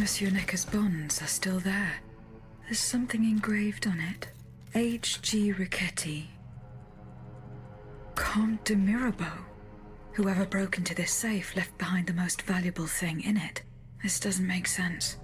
Monsieur Necker's bonds are still there. There's something engraved on it. H.G. Riquetti. Comte de Mirabeau. Whoever broke into this safe left behind the most valuable thing in it. This doesn't make sense.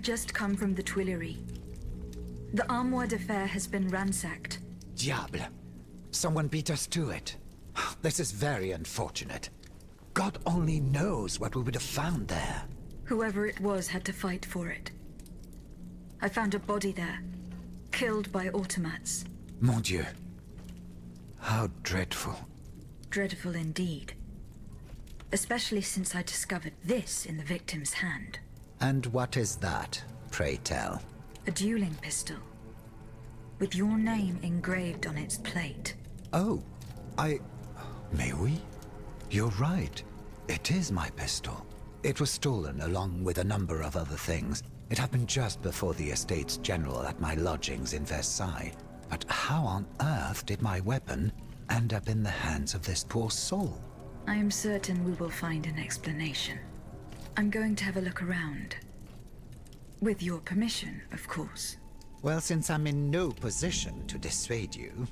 just come from the Tuileries. The Armoire de Fer has been ransacked. Diable. Someone beat us to it. This is very unfortunate. God only knows what we would have found there. Whoever it was had to fight for it. I found a body there, killed by automats. Mon Dieu. How dreadful. Dreadful indeed. Especially since I discovered this in the victim's hand. And what is that, pray tell? A dueling pistol. With your name engraved on its plate. Oh, May we? You're right. It is my pistol. It was stolen along with a number of other things. It happened just before the Estates General at my lodgings in Versailles. But how on earth did my weapon end up in the hands of this poor soul? I am certain we will find an explanation. I'm going to have a look around. With your permission, of course. Well, since I'm in no position to dissuade you...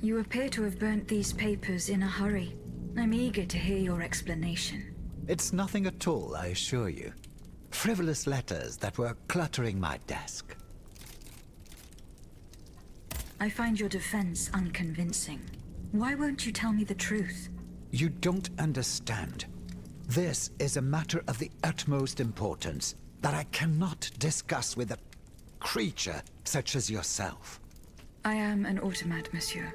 You appear to have burnt these papers in a hurry. I'm eager to hear your explanation. It's nothing at all, I assure you. Frivolous letters that were cluttering my desk. I find your defense unconvincing. Why won't you tell me the truth? You don't understand. This is a matter of the utmost importance that I cannot discuss with a creature such as yourself. I am an automat, monsieur.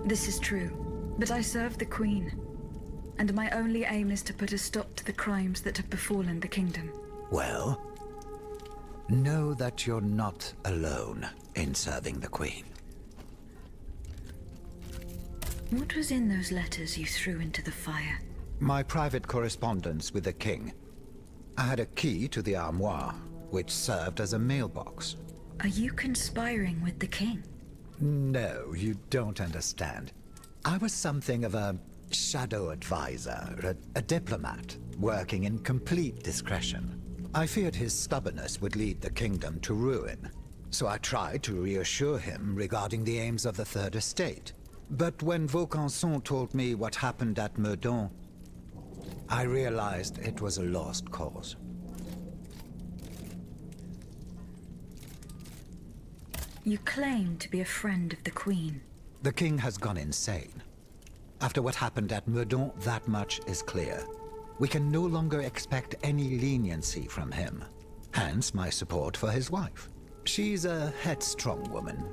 This is true, but I serve the Queen, and my only aim is to put a stop to the crimes that have befallen the kingdom. Well, know that you're not alone in serving the Queen. What was in those letters you threw into the fire? My private correspondence with the King. I had a key to the armoire, which served as a mailbox. Are you conspiring with the King? No, you don't understand. I was something of a shadow advisor, a diplomat, working in complete discretion. I feared his stubbornness would lead the kingdom to ruin, so I tried to reassure him regarding the aims of the Third Estate. But when Vaucanson told me what happened at Meudon, I realized it was a lost cause. You claim to be a friend of the Queen. The King has gone insane. After what happened at Meudon, that much is clear. We can no longer expect any leniency from him. Hence my support for his wife. She's a headstrong woman,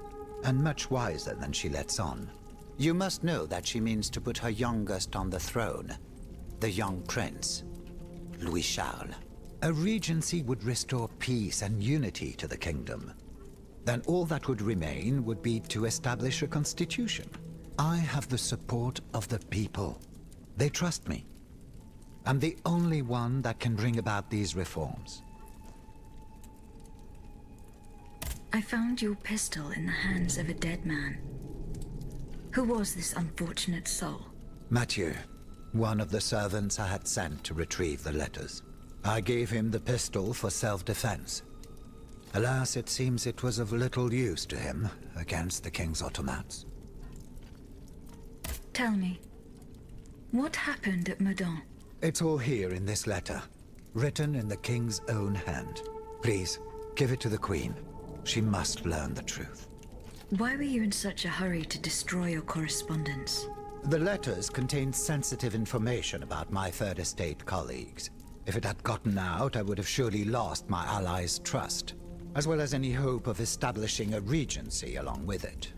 and much wiser than she lets on. You must know that she means to put her youngest on the throne, the young prince, Louis Charles. A regency would restore peace and unity to the kingdom. Then all that would remain would be to establish a constitution. I have the support of the people. They trust me. I'm the only one that can bring about these reforms. I found your pistol in the hands of a dead man. Who was this unfortunate soul? Mathieu, one of the servants I had sent to retrieve the letters. I gave him the pistol for self-defense. Alas, it seems it was of little use to him against the King's automats. Tell me, what happened at Meudon? It's all here in this letter, written in the King's own hand. Please, give it to the Queen. She must learn the truth. Why were you in such a hurry to destroy your correspondence? The letters contained sensitive information about my Third Estate colleagues. If it had gotten out, I would have surely lost my allies' trust, as well as any hope of establishing a regency along with it.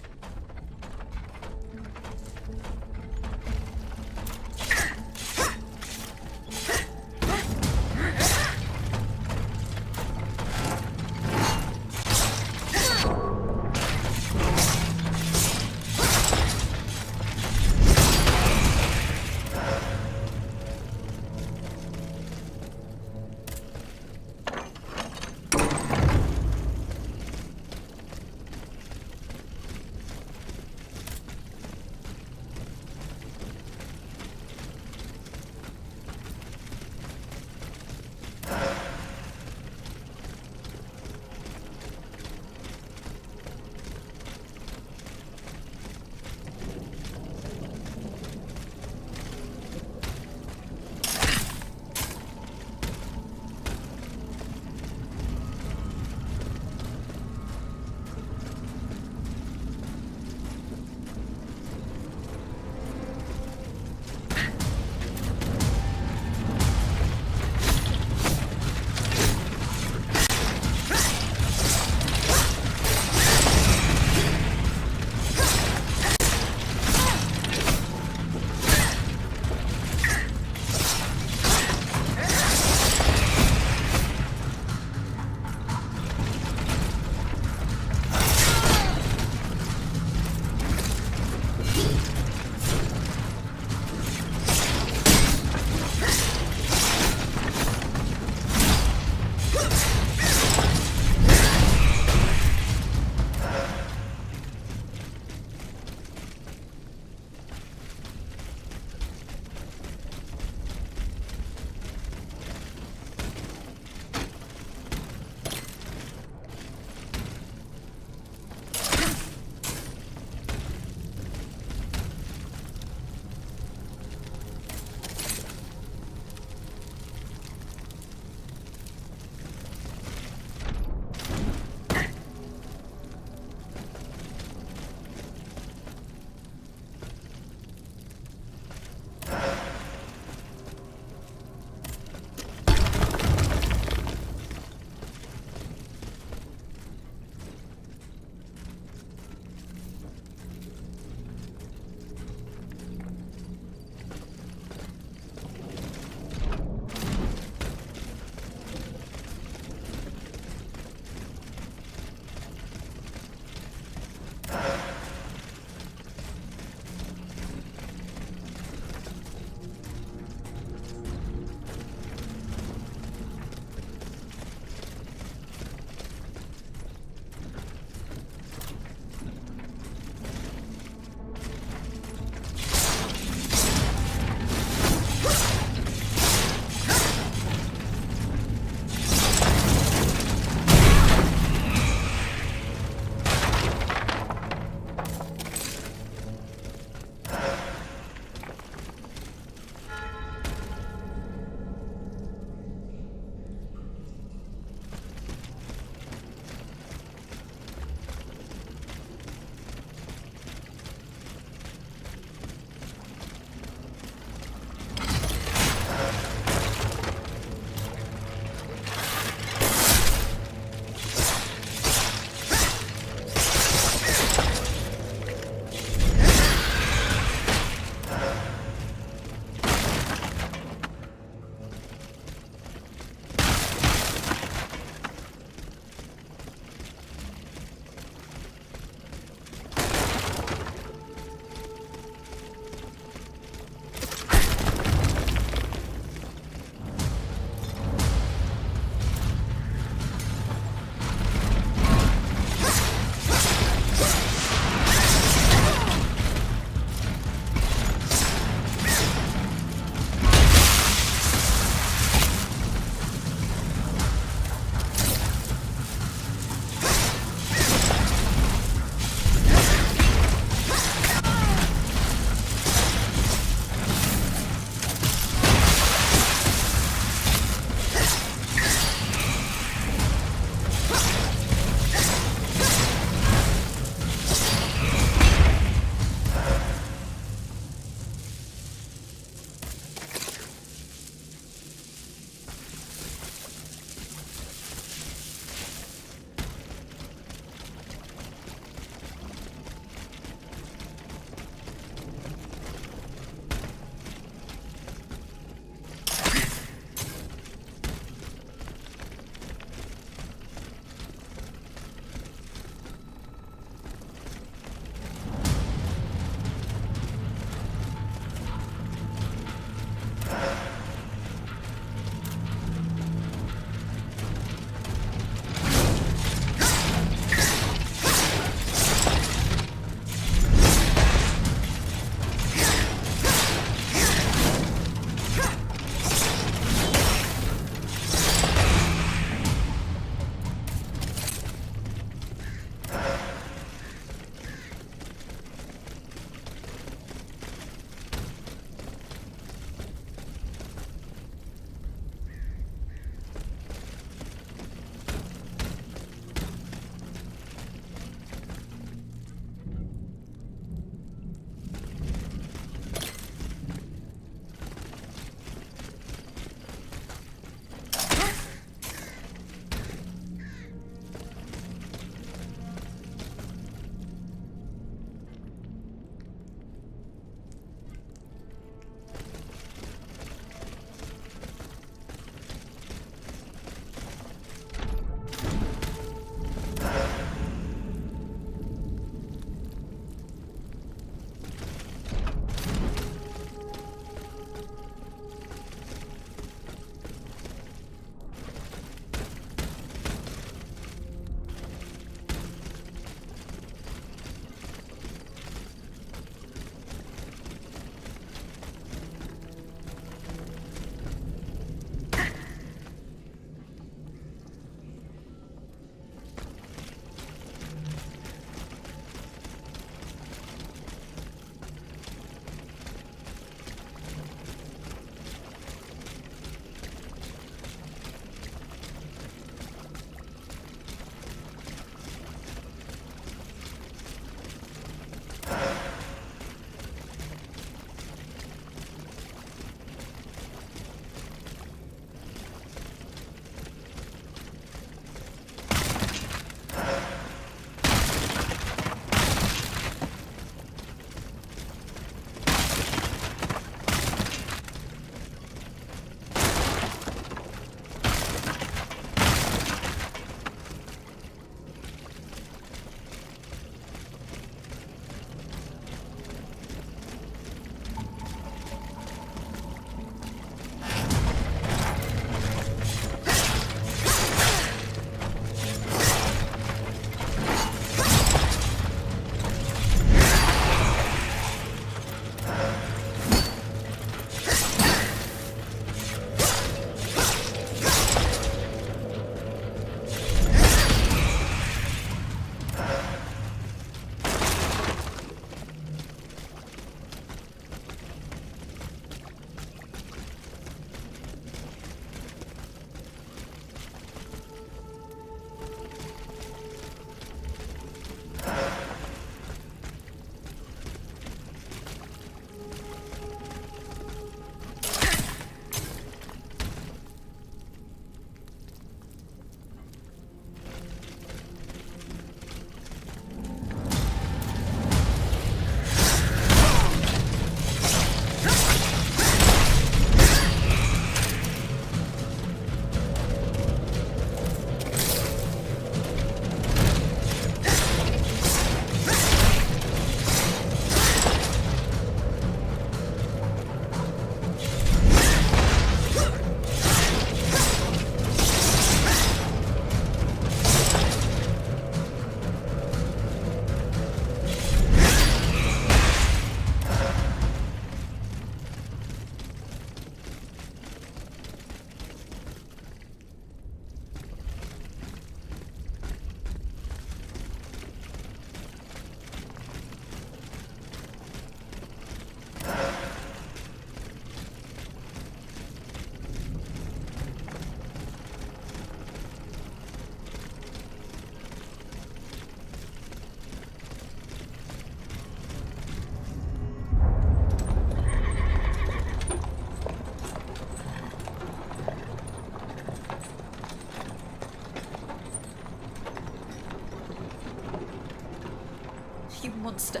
monster.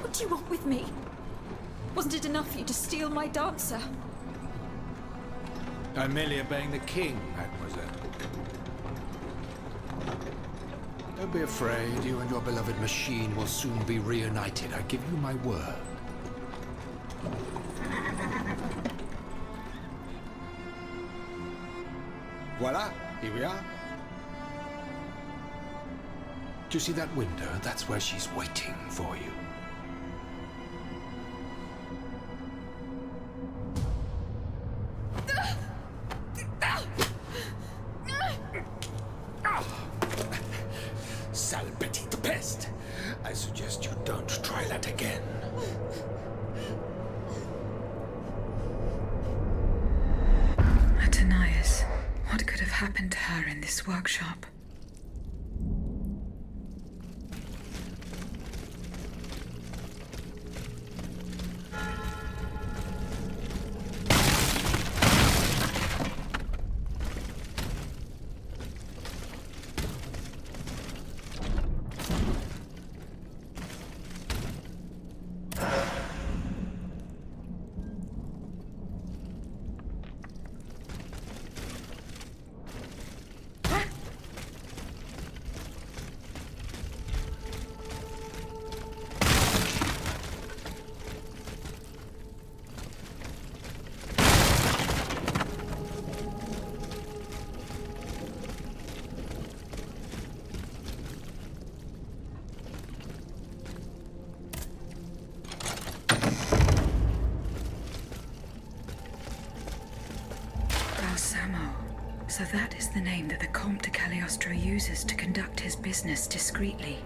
What do you want with me? Wasn't it enough for you to steal my dancer? I'm merely obeying the king, mademoiselle. Don't be afraid. You and your beloved machine will soon be reunited. I give you my word. Voila, here we are. Do you see that window? That's where she's waiting for you. Sale petite peste. I suggest you don't try that again. Atanias, what could have happened to her in this workshop? So that is the name that the Comte de Cagliostro uses to conduct his business discreetly.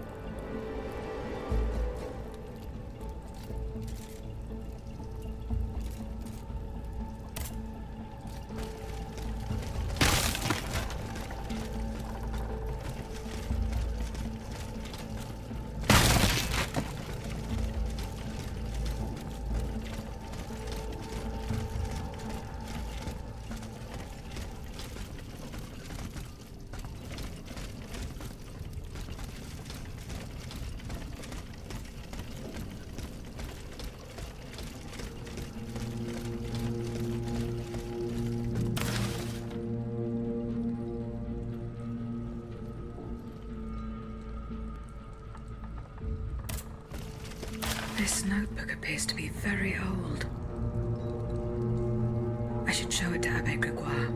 This notebook appears to be very old. I should show it to Abbe Gregoire.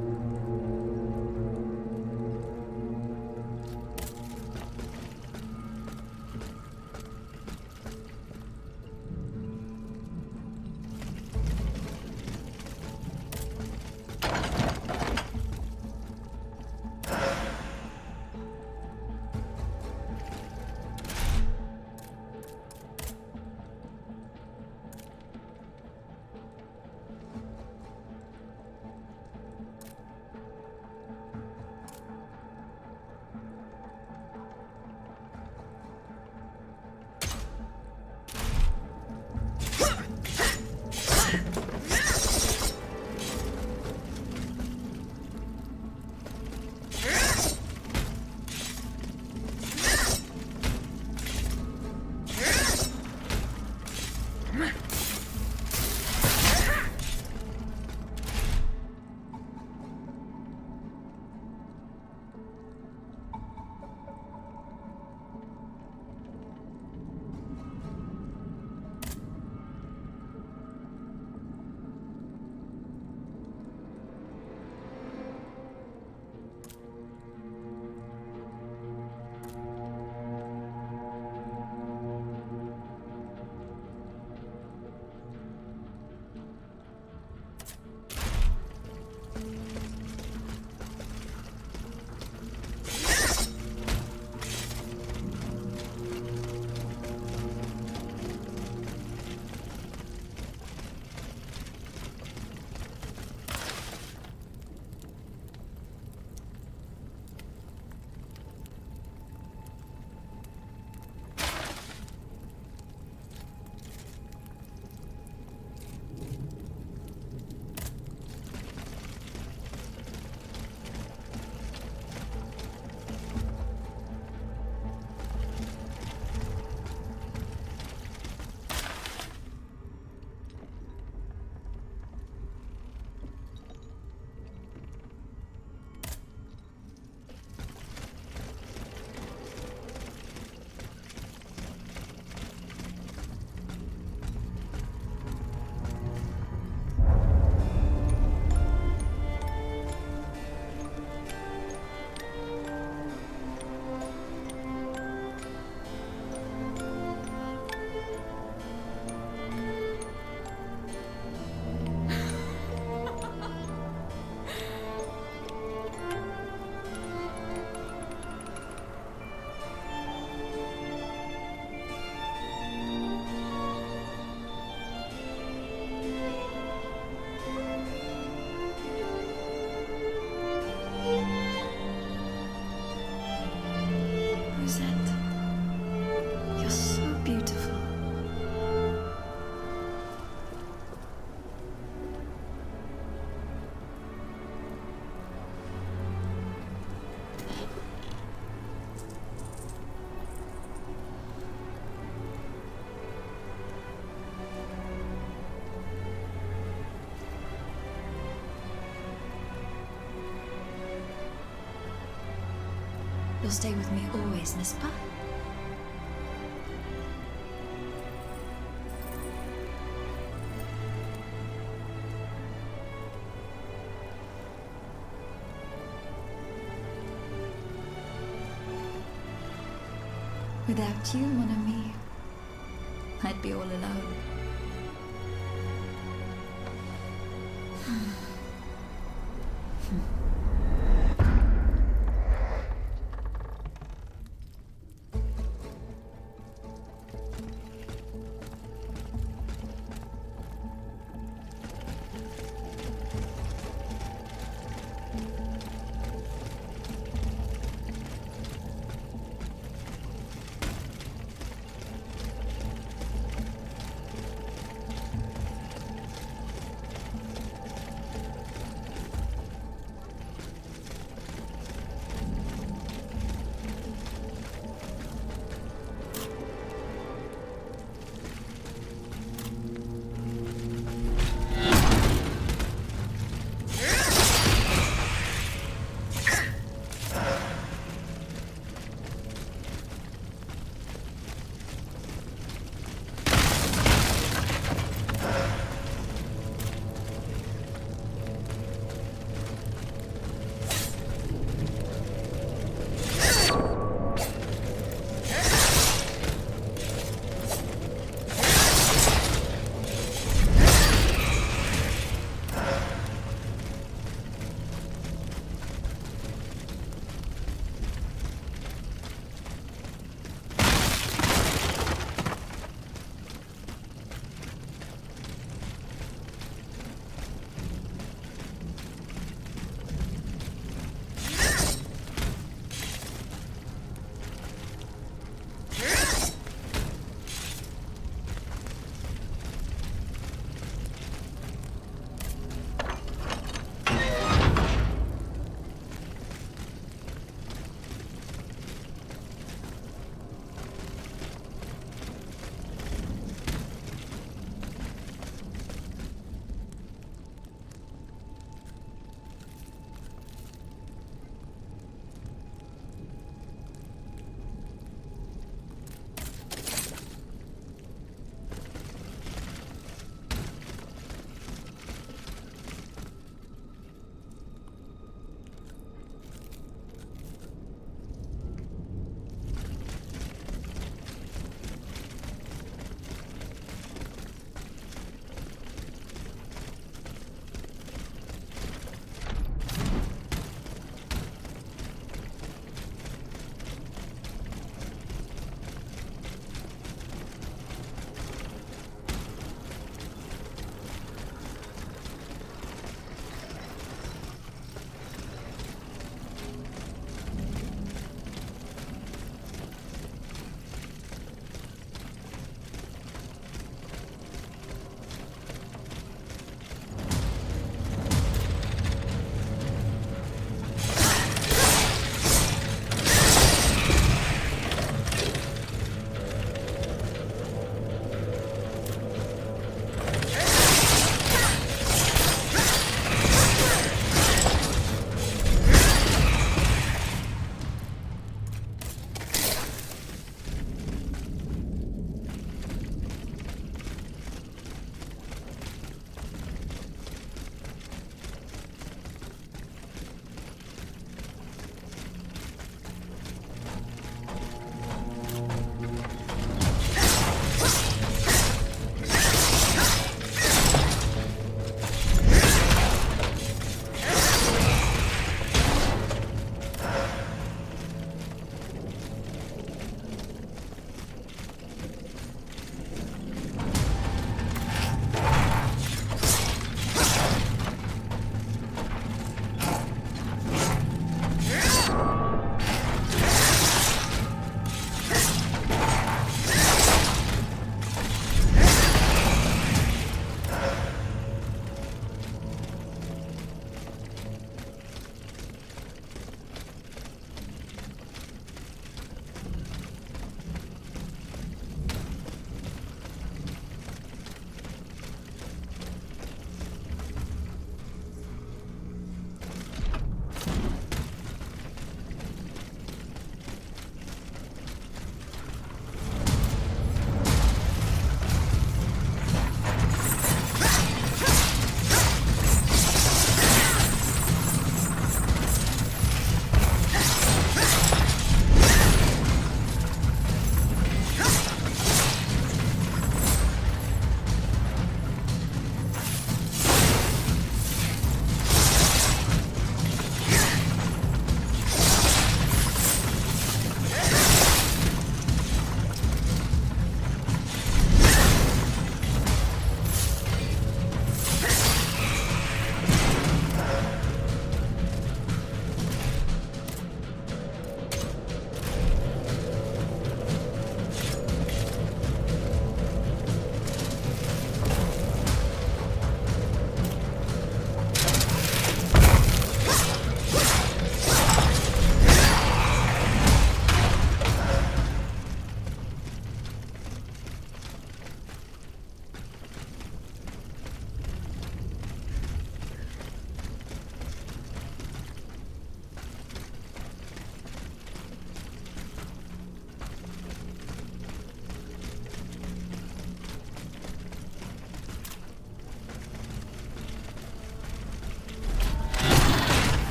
You'll stay with me always, n'est-ce pas? Without you, mon ami, I'd be all alone.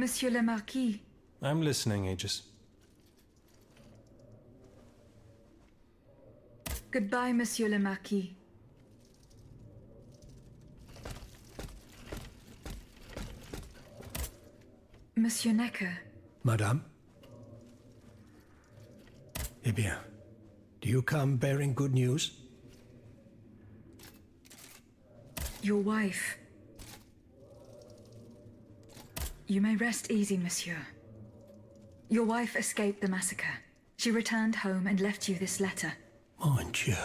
Monsieur le Marquis. I'm listening, Aegis. Goodbye, Monsieur le Marquis. Monsieur Necker. Madame? Eh bien, do you come bearing good news? Your wife. You may rest easy, monsieur. Your wife escaped the massacre. She returned home and left you this letter. Mon Dieu.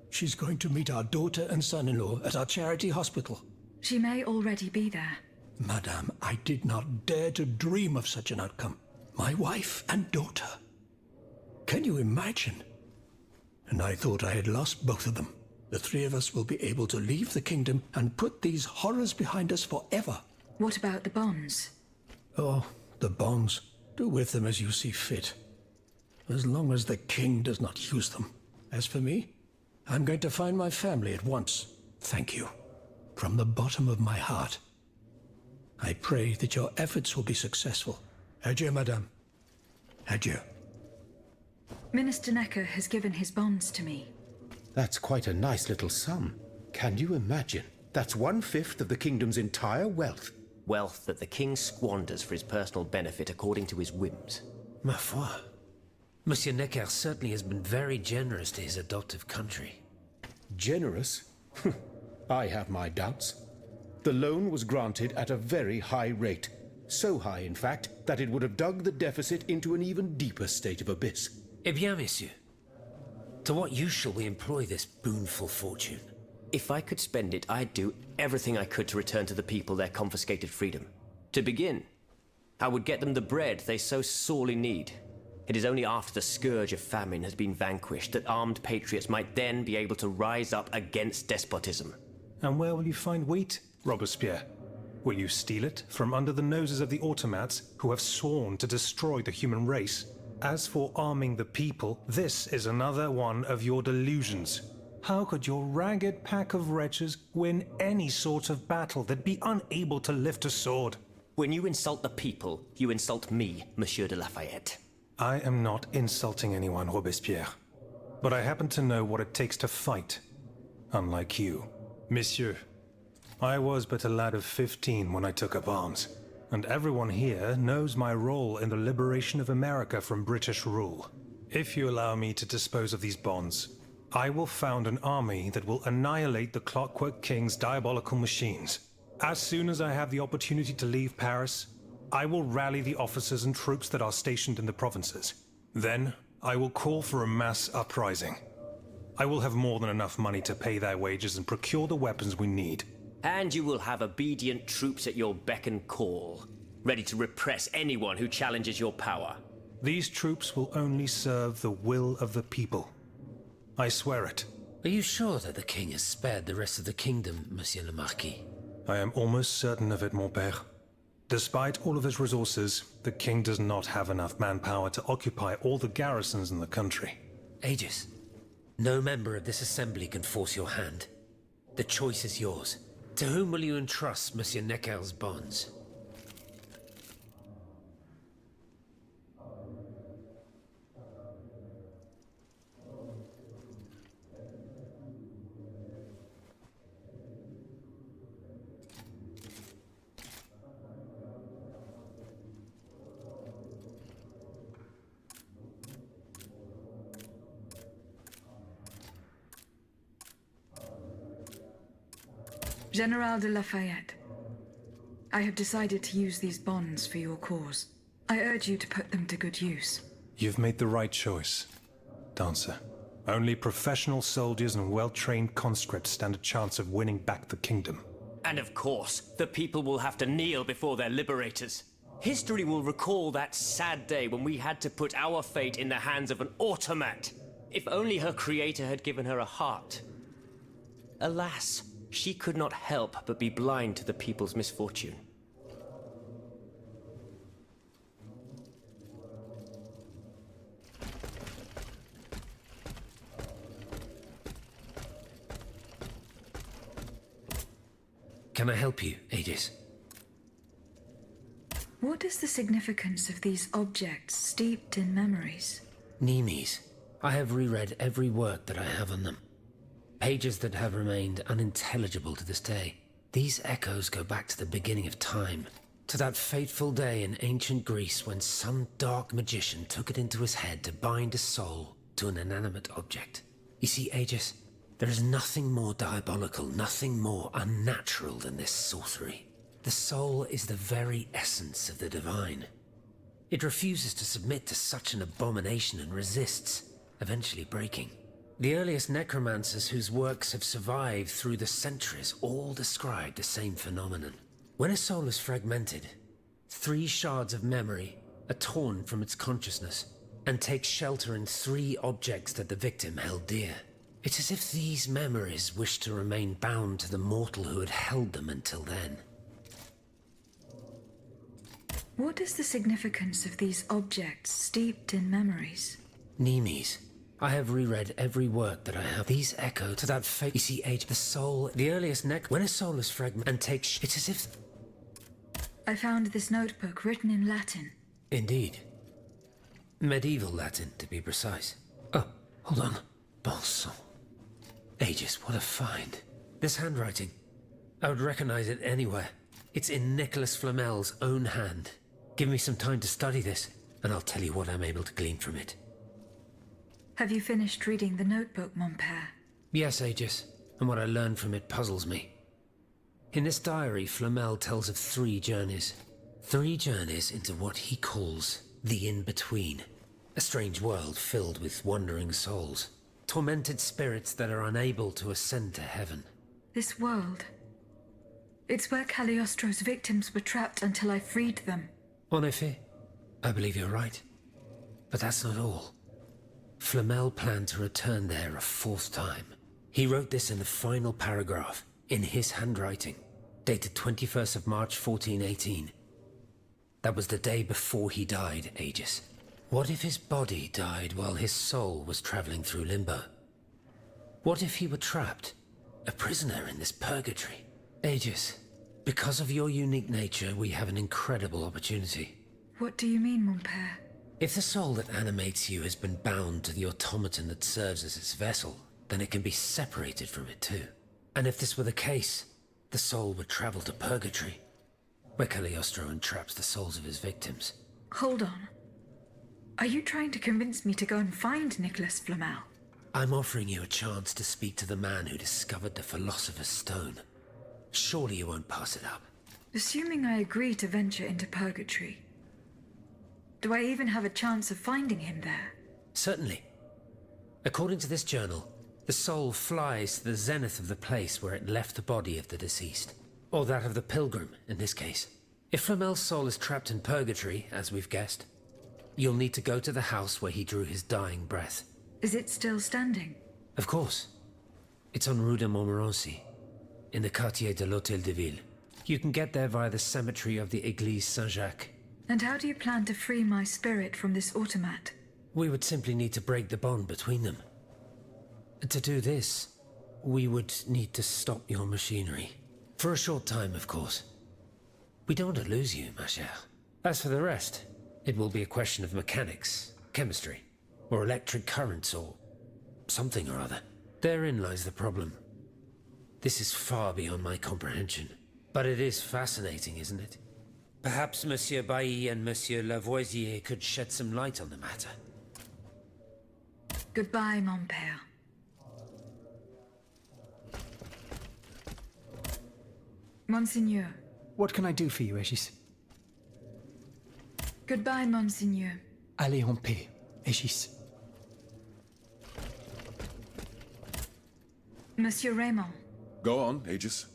She's going to meet our daughter and son-in-law at our charity hospital. She may already be there. Madame, I did not dare to dream of such an outcome. My wife and daughter. Can you imagine? And I thought I had lost both of them. The three of us will be able to leave the kingdom and put these horrors behind us forever. What about the bonds? Oh, the bonds. Do with them as you see fit. As long as the king does not use them. As for me, I'm going to find my family at once. Thank you. From the bottom of my heart. I pray that your efforts will be successful. Adieu, madame. Adieu. Minister Necker has given his bonds to me. That's quite a nice little sum. Can you imagine? That's 1/5 of the kingdom's entire wealth. Wealth that the king squanders for his personal benefit according to his whims. Ma foi. Monsieur Necker certainly has been very generous to his adoptive country. Generous? I have my doubts. The loan was granted at a very high rate. So high, in fact, that it would have dug the deficit into an even deeper state of abyss. Eh bien, messieurs. To what use shall we employ this boonful fortune? If I could spend it, I'd do everything I could to return to the people their confiscated freedom. To begin, I would get them the bread they so sorely need. It is only after the scourge of famine has been vanquished that armed patriots might then be able to rise up against despotism. And where will you find wheat, Robespierre? Will you steal it from under the noses of the automats who have sworn to destroy the human race? As for arming the people, this is another one of your delusions. How could your ragged pack of wretches win any sort of battle that'd be unable to lift a sword? When you insult the people, you insult me, Monsieur de Lafayette. I am not insulting anyone, Robespierre. But I happen to know what it takes to fight. Unlike you. Monsieur, I was but a lad of 15 when I took up arms. And everyone here knows my role in the liberation of America from British rule. If you allow me to dispose of these bonds, I will found an army that will annihilate the Clockwork King's diabolical machines. As soon as I have the opportunity to leave Paris, I will rally the officers and troops that are stationed in the provinces. Then, I will call for a mass uprising. I will have more than enough money to pay their wages and procure the weapons we need. And you will have obedient troops at your beck and call, ready to repress anyone who challenges your power. These troops will only serve the will of the people. I swear it. Are you sure that the king has spared the rest of the kingdom, Monsieur le Marquis? I am almost certain of it, mon père. Despite all of his resources, the king does not have enough manpower to occupy all the garrisons in the country. Aegis, no member of this assembly can force your hand. The choice is yours. To whom will you entrust Monsieur Necker's bonds? General de Lafayette, I have decided to use these bonds for your cause. I urge you to put them to good use. You've made the right choice, Dancer. Only professional soldiers and well-trained conscripts stand a chance of winning back the kingdom. And of course, the people will have to kneel before their liberators. History will recall that sad day when we had to put our fate in the hands of an automat. If only her creator had given her a heart. Alas, she could not help but be blind to the people's misfortune. Can I help you, Aegis? What What is the significance of these objects steeped in memories? Nemes. I have reread every work that I have on them. Pages that have remained unintelligible to this day. These echoes go back to the beginning of time, to that fateful day in ancient Greece when some dark magician took it into his head to bind a soul to an inanimate object. You see, Aegis, there is nothing more diabolical, nothing more unnatural than this sorcery. The soul is the very essence of the divine. It refuses to submit to such an abomination and resists, eventually breaking. The earliest necromancers whose works have survived through the centuries all describe the same phenomenon. When a soul is fragmented, 3 shards of memory are torn from its consciousness and take shelter in 3 objects that the victim held dear. It's as if these memories wish to remain bound to the mortal who had held them until then. What is the significance of these objects steeped in memories? Nemes. I have reread every work that I have. These echo to that fate. You see, age, the soul, the earliest when a soul is fragmented and takes it's as if... I found this notebook written in Latin. Indeed. Medieval Latin, to be precise. Oh, hold on. Bon sang. Aegis, what a find. This handwriting. I would recognize it anywhere. It's in Nicholas Flamel's own hand. Give me some time to study this, and I'll tell you what I'm able to glean from it. Have you finished reading the notebook, mon père? Yes, Aegis, and what I learned from it puzzles me. In this diary, Flamel tells of 3 journeys. 3 journeys into what he calls the in-between. A strange world filled with wandering souls. Tormented spirits that are unable to ascend to heaven. This world. It's where Cagliostro's victims were trapped until I freed them. En effet, I believe you're right. But that's not all. Flamel planned to return there a 4th time. He wrote this in the final paragraph, in his handwriting, dated 21st of March 1418. That was the day before he died, Aegis. What if his body died while his soul was traveling through limbo? What if he were trapped, a prisoner in this purgatory? Aegis, because of your unique nature, we have an incredible opportunity. What do you mean, mon père? If the soul that animates you has been bound to the automaton that serves as its vessel, then it can be separated from it too. And if this were the case, the soul would travel to purgatory, where Cagliostro entraps the souls of his victims. Hold on. Are you trying to convince me to go and find Nicholas Flamel? I'm offering you a chance to speak to the man who discovered the Philosopher's Stone. Surely you won't pass it up. Assuming I agree to venture into purgatory, do I even have a chance of finding him there? Certainly. According to this journal, the soul flies to the zenith of the place where it left the body of the deceased. Or that of the pilgrim, in this case. If Flamel's soul is trapped in purgatory, as we've guessed, you'll need to go to the house where he drew his dying breath. Is it still standing? Of course. It's on Rue de Montmorency, in the quartier de l'Hôtel de Ville. You can get there via the cemetery of the Église Saint-Jacques. And how do you plan to free my spirit from this automat? We would simply need to break the bond between them. To do this, we would need to stop your machinery. For a short time, of course. We don't want to lose you, ma chère. As for the rest, it will be a question of mechanics, chemistry, or electric currents, or something or other. Therein lies the problem. This is far beyond my comprehension. But it is fascinating, isn't it? Perhaps Monsieur Bailly and Monsieur Lavoisier could shed some light on the matter. Goodbye, mon père. Monseigneur. What can I do for you, Aegis? Goodbye, Monseigneur. Allez en paix, Aegis. Monsieur Raymond. Go on, Aegis.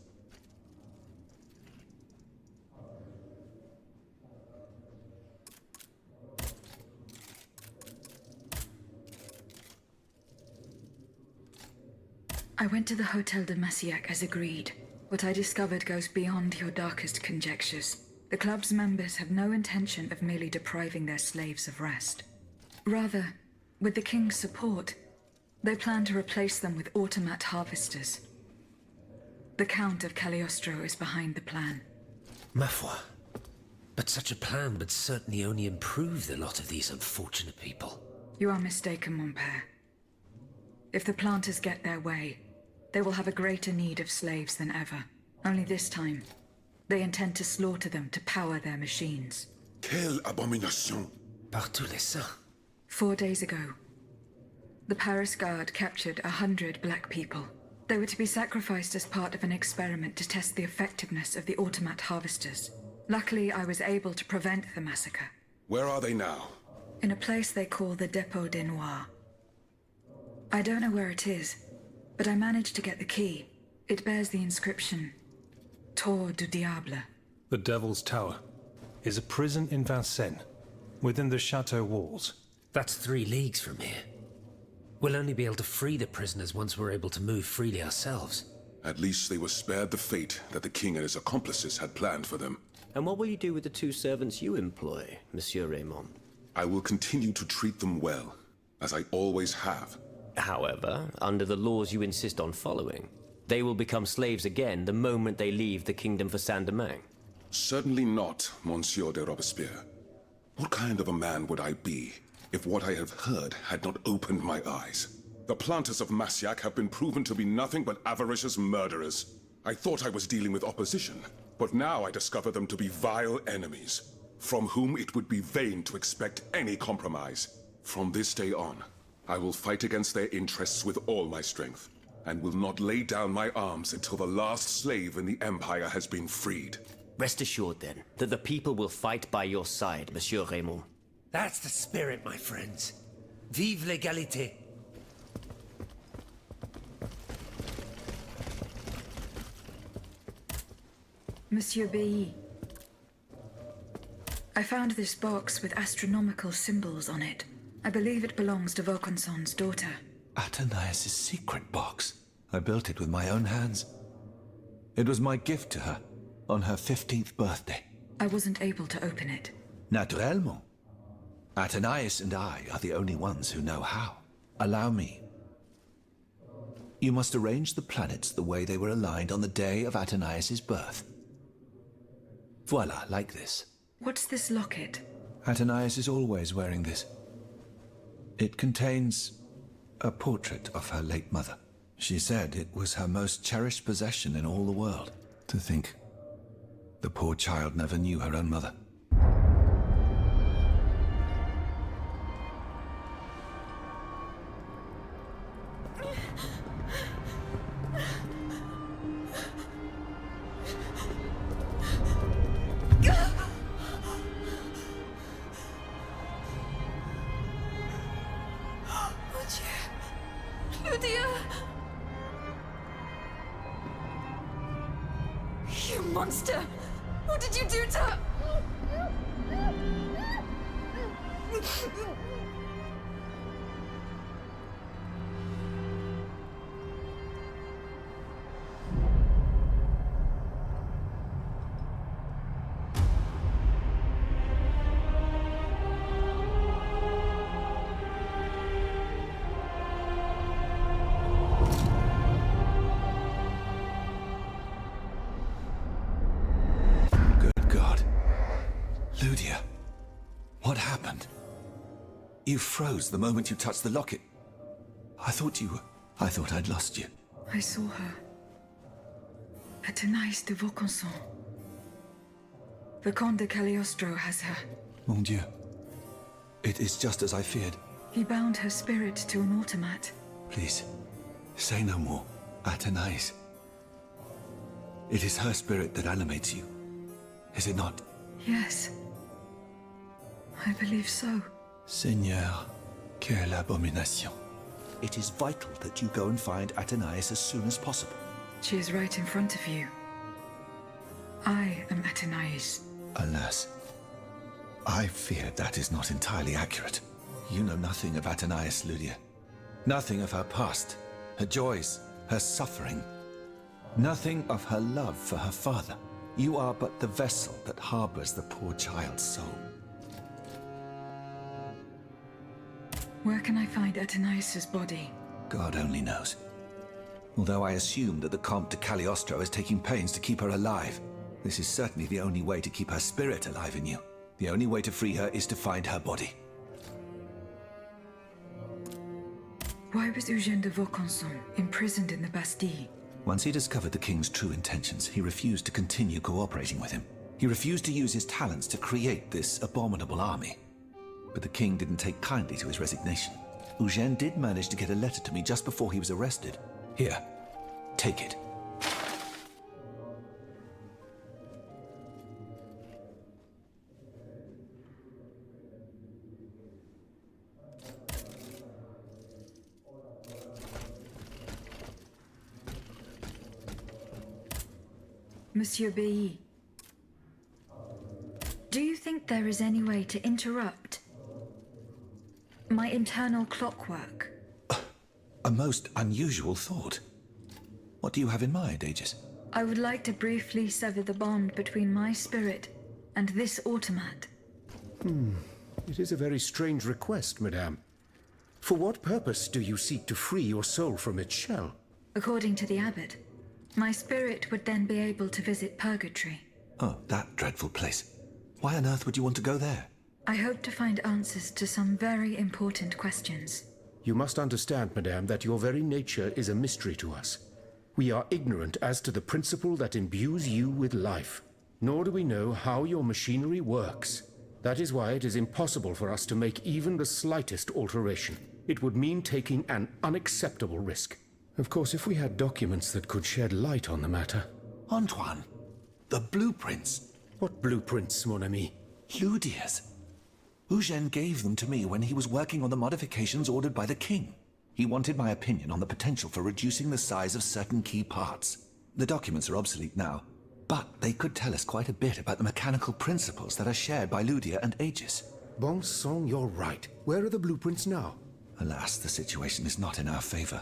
I went to the Hotel de Massiac as agreed. What I discovered goes beyond your darkest conjectures. The club's members have no intention of merely depriving their slaves of rest. Rather, with the king's support, they plan to replace them with automat harvesters. The Count of Cagliostro is behind the plan. Ma foi, But such a plan would certainly only improve the lot of these unfortunate people. You are mistaken, mon père. If the planters get their way, they will have a greater need of slaves than ever. Only this time, they intend to slaughter them to power their machines. Quelle abomination! Par tous les saints. 4 days ago, the Paris Guard captured 100 black people. They were to be sacrificed as part of an experiment to test the effectiveness of the automat harvesters. Luckily, I was able to prevent the massacre. Where are they now? In a place they call the Dépôt des Noirs. I don't know where it is, but I managed to get the key. It bears the inscription, Tour du Diable. The Devil's Tower is a prison in Vincennes, within the chateau walls. That's 3 leagues from here. We'll only be able to free the prisoners once we're able to move freely ourselves. At least they were spared the fate that the king and his accomplices had planned for them. And what will you do with the 2 servants you employ, Monsieur Raymond? I will continue to treat them well, as I always have. However, under the laws you insist on following, they will become slaves again the moment they leave the kingdom for Saint-Domingue. Certainly not, Monsieur de Robespierre. What kind of a man would I be if what I have heard had not opened my eyes? The planters of Massiac have been proven to be nothing but avaricious murderers. I thought I was dealing with opposition, but now I discover them to be vile enemies, from whom it would be vain to expect any compromise. From this day on, I will fight against their interests with all my strength, and will not lay down my arms until the last slave in the Empire has been freed. Rest assured, then, that the people will fight by your side, Monsieur Raymond. That's the spirit, my friends. Vive l'égalité. Monsieur Bailly. I found this box with astronomical symbols on it. I believe it belongs to Vaucanson's daughter. Athénaïs' secret box. I built it with my own hands. It was my gift to her on her 15th birthday. I wasn't able to open it. Naturellement. Athénaïs and I are the only ones who know how. Allow me. You must arrange the planets the way they were aligned on the day of Athénaïs' birth. Voila, like this. What's this locket? Athénaïs is always wearing this. It contains a portrait of her late mother. She said it was her most cherished possession in all the world. To think, the poor child never knew her own mother. You monster! What did you do to her? Lydia, what happened? You froze the moment you touched the locket. I thought I'd lost you. I saw her. Athénaïs de Vaucanson. The Comte de Cagliostro has her. Mon Dieu. It is just as I feared. He bound her spirit to an automat. Please, say no more. Athénaïs. It is her spirit that animates you. Is it not? Yes. I believe so. Seigneur, quelle abomination. It is vital that you go and find Athénaïs as soon as possible. She is right in front of you. I am Athénaïs. Alas, I fear that is not entirely accurate. You know nothing of Athénaïs, Lydia. Nothing of her past, her joys, her suffering. Nothing of her love for her father. You are but the vessel that harbors the poor child's soul. Where can I find Athénaïs' body? God only knows. Although I assume that the Comte de Cagliostro is taking pains to keep her alive. This is certainly the only way to keep her spirit alive in you. The only way to free her is to find her body. Why was Eugène de Vaucanson imprisoned in the Bastille? Once he discovered the king's true intentions, he refused to continue cooperating with him. He refused to use his talents to create this abominable army. But the king didn't take kindly to his resignation. Eugène did manage to get a letter to me just before he was arrested. Here, take it. Monsieur Bailly, do you think there is any way to interrupt my internal clockwork? A most unusual thought. What do you have in mind, Aegis? I would like to briefly sever the bond between my spirit and this automat. It is a very strange request, madame. For what purpose do you seek to free your soul from its shell? According to the abbot, my spirit would then be able to visit purgatory. Oh, that dreadful place. Why on earth would you want to go there? I hope to find answers to some very important questions. You must understand, madame, that your very nature is a mystery to us. We are ignorant as to the principle that imbues you with life, nor do we know how your machinery works. That is why it is impossible for us to make even the slightest alteration. It would mean taking an unacceptable risk. Of course, if we had documents that could shed light on the matter. Antoine, the blueprints. What blueprints, mon ami? Ludia's. Eugène gave them to me when he was working on the modifications ordered by the king. He wanted my opinion on the potential for reducing the size of certain key parts. The documents are obsolete now, but they could tell us quite a bit about the mechanical principles that are shared by Ludia and Aegis. Bon sang, you're right. Where are the blueprints now? Alas, the situation is not in our favor.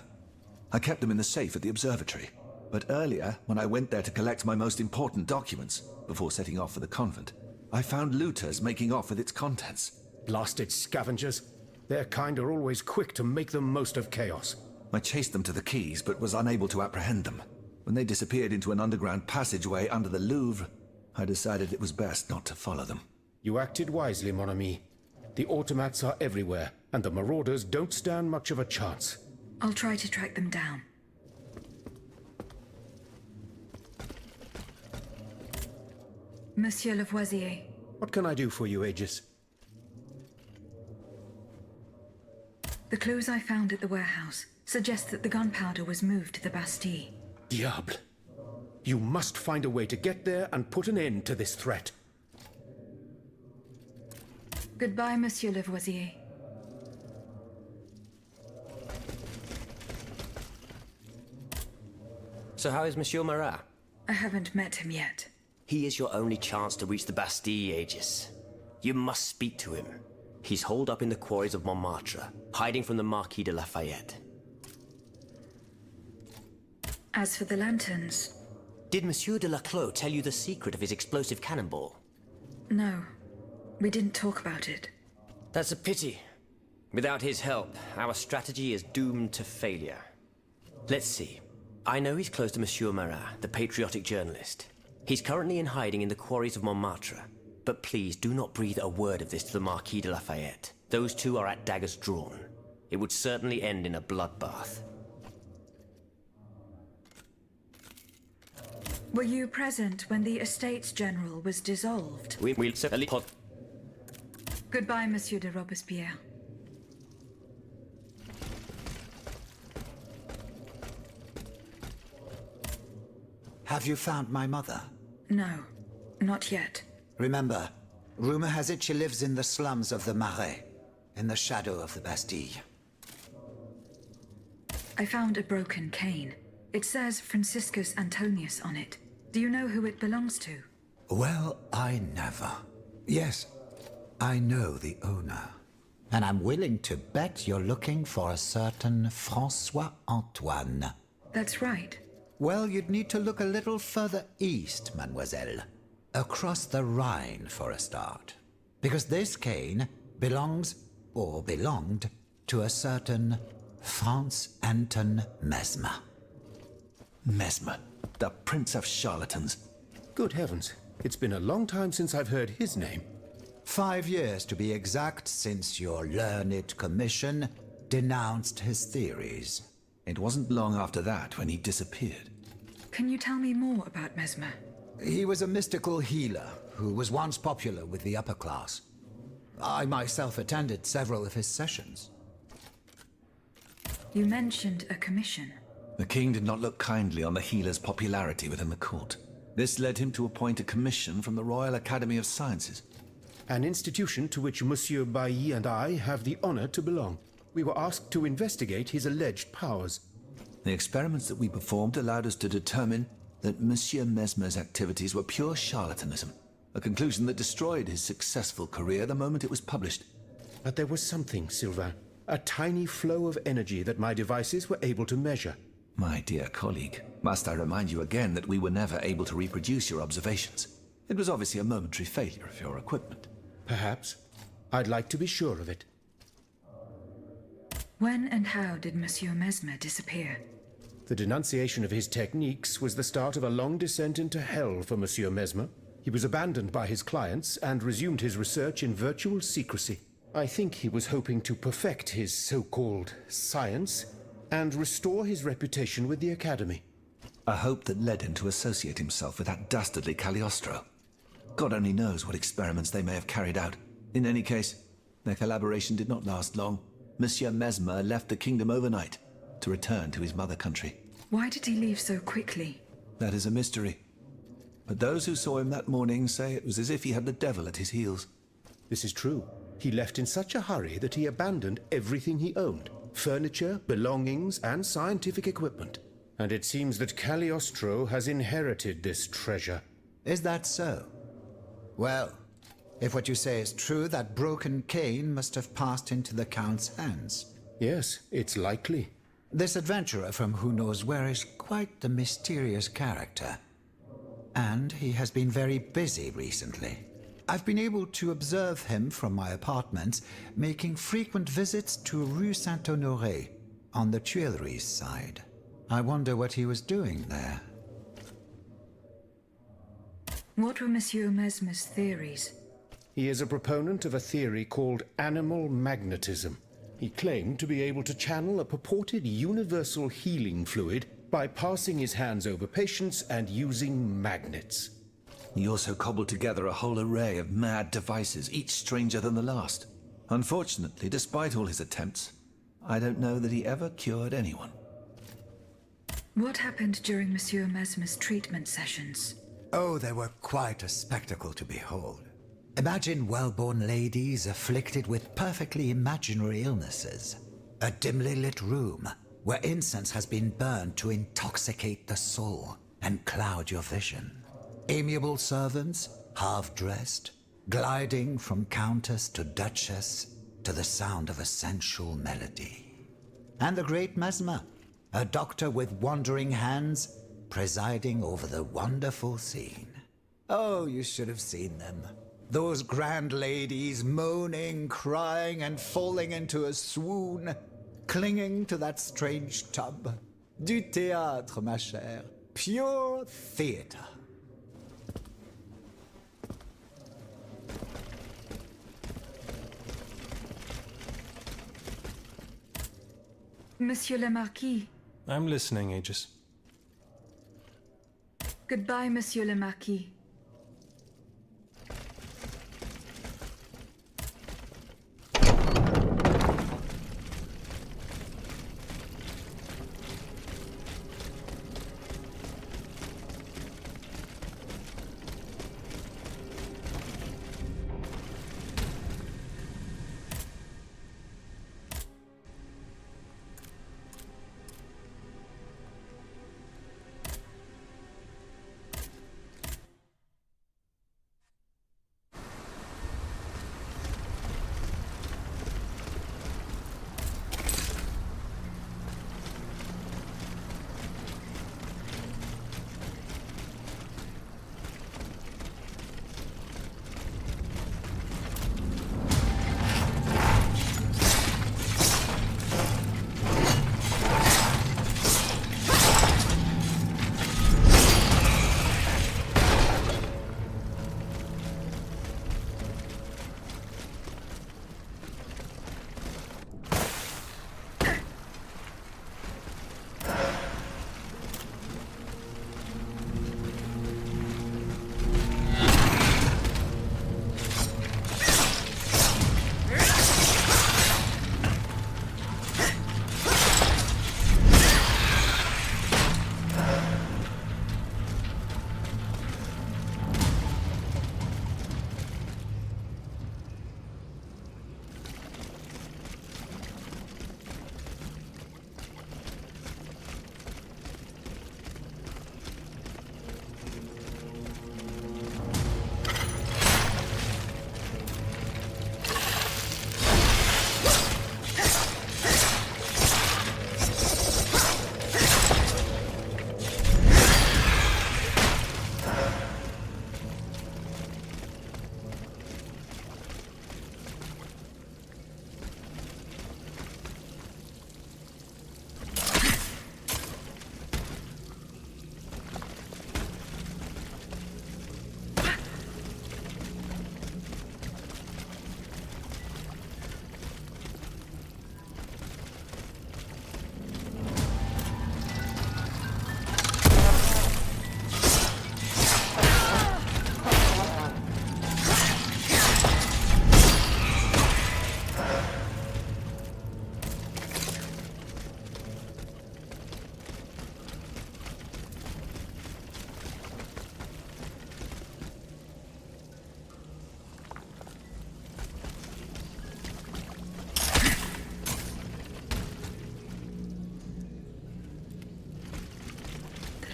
I kept them in the safe at the observatory, but earlier, when I went there to collect my most important documents, before setting off for the convent, I found looters making off with its contents. Blasted scavengers. Their kind are always quick to make the most of chaos. I chased them to the quays, but was unable to apprehend them. When they disappeared into an underground passageway under the Louvre, I decided it was best not to follow them. You acted wisely, mon ami. The automats are everywhere, and the marauders don't stand much of a chance. I'll try to track them down. Monsieur Lavoisier. What can I do for you, Aegis? The clues I found at the warehouse suggest that the gunpowder was moved to the Bastille. Diable. You must find a way to get there and put an end to this threat. Goodbye, Monsieur Lavoisier. So how is Monsieur Marat? I haven't met him yet. He is your only chance to reach the Bastille, Aegis. You must speak to him. He's holed up in the quarries of Montmartre, hiding from the Marquis de Lafayette. As for the lanterns... Did Monsieur de Laclos tell you the secret of his explosive cannonball? No, we didn't talk about it. That's a pity. Without his help, our strategy is doomed to failure. Let's see. I know he's close to Monsieur Marat, the patriotic journalist. He's currently in hiding in the quarries of Montmartre. But please do not breathe a word of this to the Marquis de Lafayette. Those two are at daggers drawn. It would certainly end in a bloodbath. Were you present when the Estates General was dissolved? We'll certainly... Goodbye, Monsieur de Robespierre. Have you found my mother? No, not yet. Remember, rumor has it she lives in the slums of the Marais, in the shadow of the Bastille. I found a broken cane. It says Franciscus Antonius on it. Do you know who it belongs to? Well, I never. Yes, I know the owner. And I'm willing to bet you're looking for a certain François Antoine. That's right. Well, you'd need to look a little further east, mademoiselle. Across the Rhine, for a start. Because this cane belongs, or belonged, to a certain Franz Anton Mesmer. Mesmer, the prince of charlatans. Good heavens, it's been a long time since I've heard his name. 5 years to be exact since your learned commission denounced his theories. It wasn't long after that when he disappeared. Can you tell me more about Mesmer? He was a mystical healer who was once popular with the upper class. I myself attended several of his sessions. You mentioned a commission. The king did not look kindly on the healer's popularity within the court. This led him to appoint a commission from the Royal Academy of Sciences. An institution to which Monsieur Bailly and I have the honor to belong. We were asked to investigate his alleged powers. The experiments that we performed allowed us to determine that Monsieur Mesmer's activities were pure charlatanism, a conclusion that destroyed his successful career the moment it was published. But there was something, Sylvain. A tiny flow of energy that my devices were able to measure. My dear colleague, must I remind you again that we were never able to reproduce your observations? It was obviously a momentary failure of your equipment. Perhaps. I'd like to be sure of it. When and how did Monsieur Mesmer disappear? The denunciation of his techniques was the start of a long descent into hell for Monsieur Mesmer. He was abandoned by his clients and resumed his research in virtual secrecy. I think he was hoping to perfect his so-called science and restore his reputation with the Academy. A hope that led him to associate himself with that dastardly Cagliostro. God only knows what experiments they may have carried out. In any case, their collaboration did not last long. Monsieur Mesmer left the kingdom overnight to return to his mother country. Why did he leave so quickly? That is a mystery. But those who saw him that morning say it was as if he had the devil at his heels. This is true. He left in such a hurry that he abandoned everything he owned. Furniture, belongings, and scientific equipment. And it seems that Cagliostro has inherited this treasure. Is that so? Well, if what you say is true, that broken cane must have passed into the Count's hands. Yes, it's likely. This adventurer from who knows where is quite the mysterious character. And he has been very busy recently. I've been able to observe him from my apartments, making frequent visits to Rue Saint-Honoré, on the Tuileries side. I wonder what he was doing there. What were Monsieur Mesmer's theories? He is a proponent of a theory called animal magnetism. He claimed to be able to channel a purported universal healing fluid by passing his hands over patients and using magnets. He also cobbled together a whole array of mad devices, each stranger than the last. Unfortunately, despite all his attempts, I don't know that he ever cured anyone. What happened during Monsieur Mesmer's treatment sessions? Oh, they were quite a spectacle to behold. Imagine well-born ladies afflicted with perfectly imaginary illnesses. A dimly lit room where incense has been burned to intoxicate the soul and cloud your vision. Amiable servants, half-dressed, gliding from countess to duchess to the sound of a sensual melody. And the great Mesmer, a doctor with wandering hands, presiding over the wonderful scene. Oh, you should have seen them. Those grand ladies moaning, crying, and falling into a swoon, clinging to that strange tub. Du théâtre, ma chère. Pure theater. Monsieur le Marquis. I'm listening, Aegis. Goodbye, Monsieur le Marquis.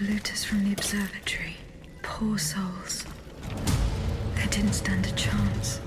looters from the observatory. Poor souls. They didn't stand a chance.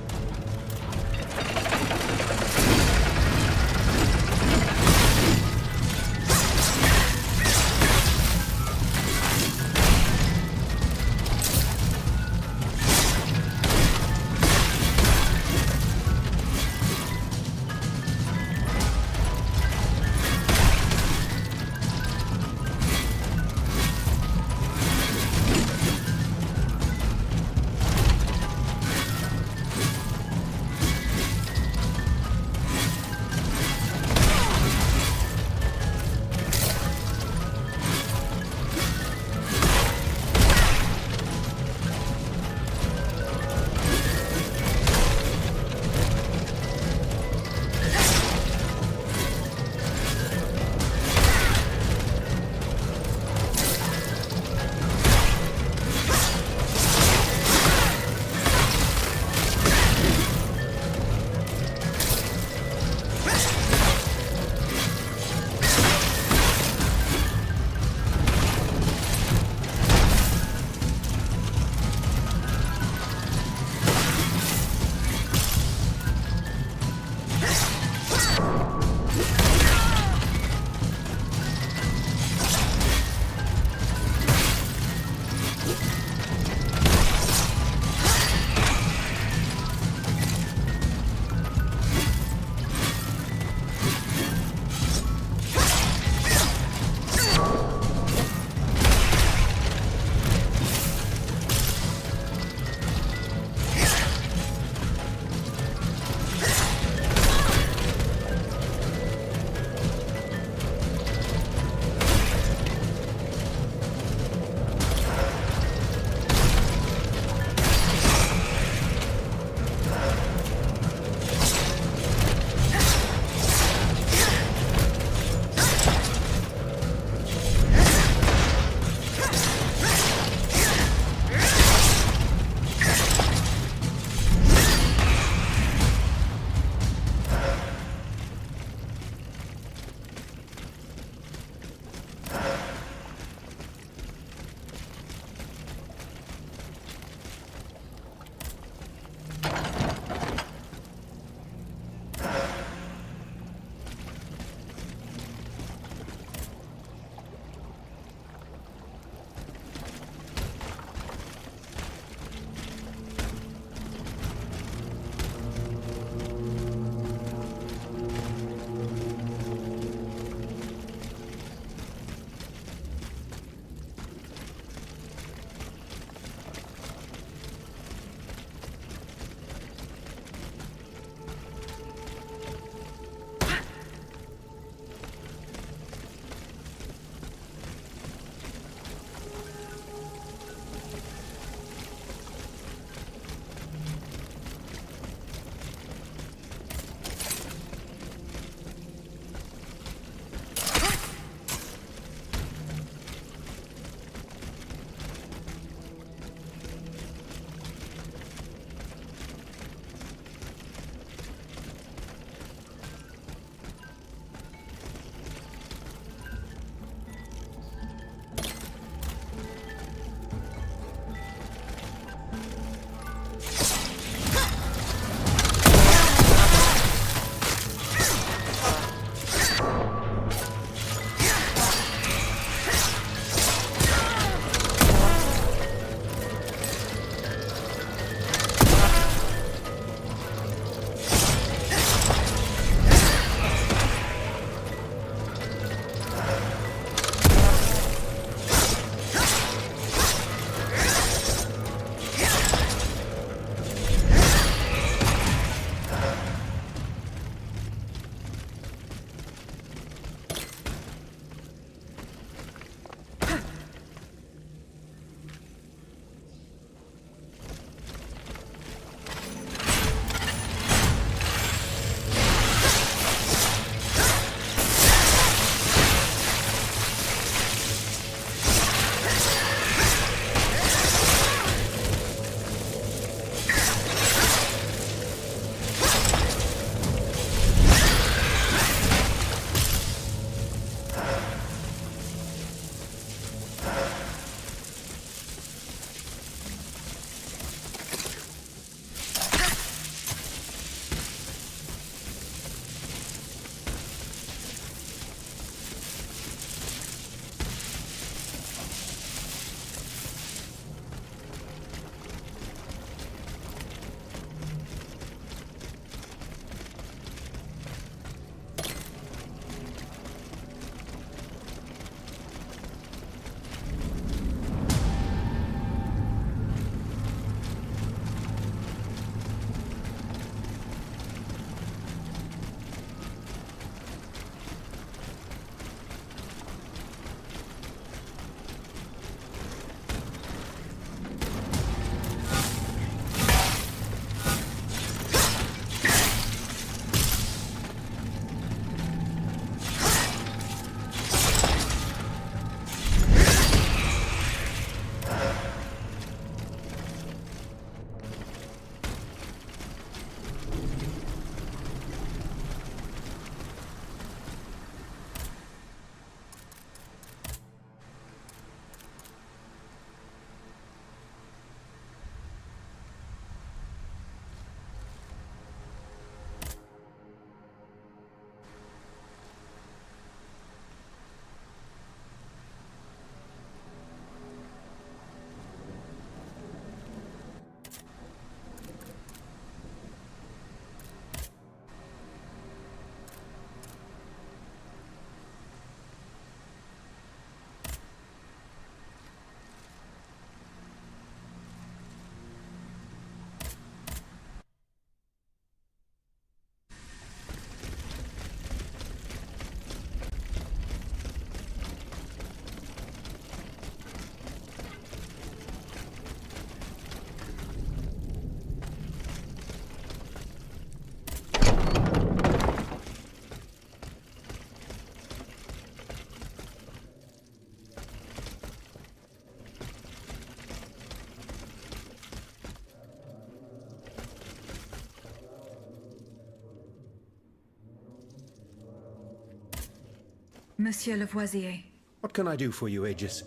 Monsieur Lavoisier. What can I do for you, Aegis?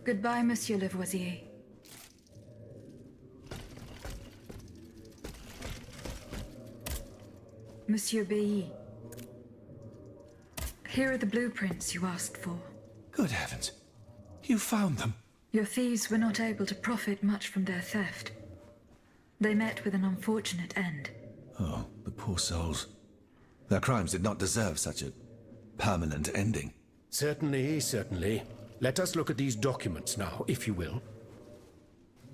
Goodbye, Monsieur Lavoisier. Monsieur Bailly. Here are the blueprints you asked for. Good heavens. You found them. Your thieves were not able to profit much from their theft. They met with an unfortunate end. Oh, the poor souls. Their crimes did not deserve such a permanent ending. Certainly, certainly. Let us look at these documents now, if you will.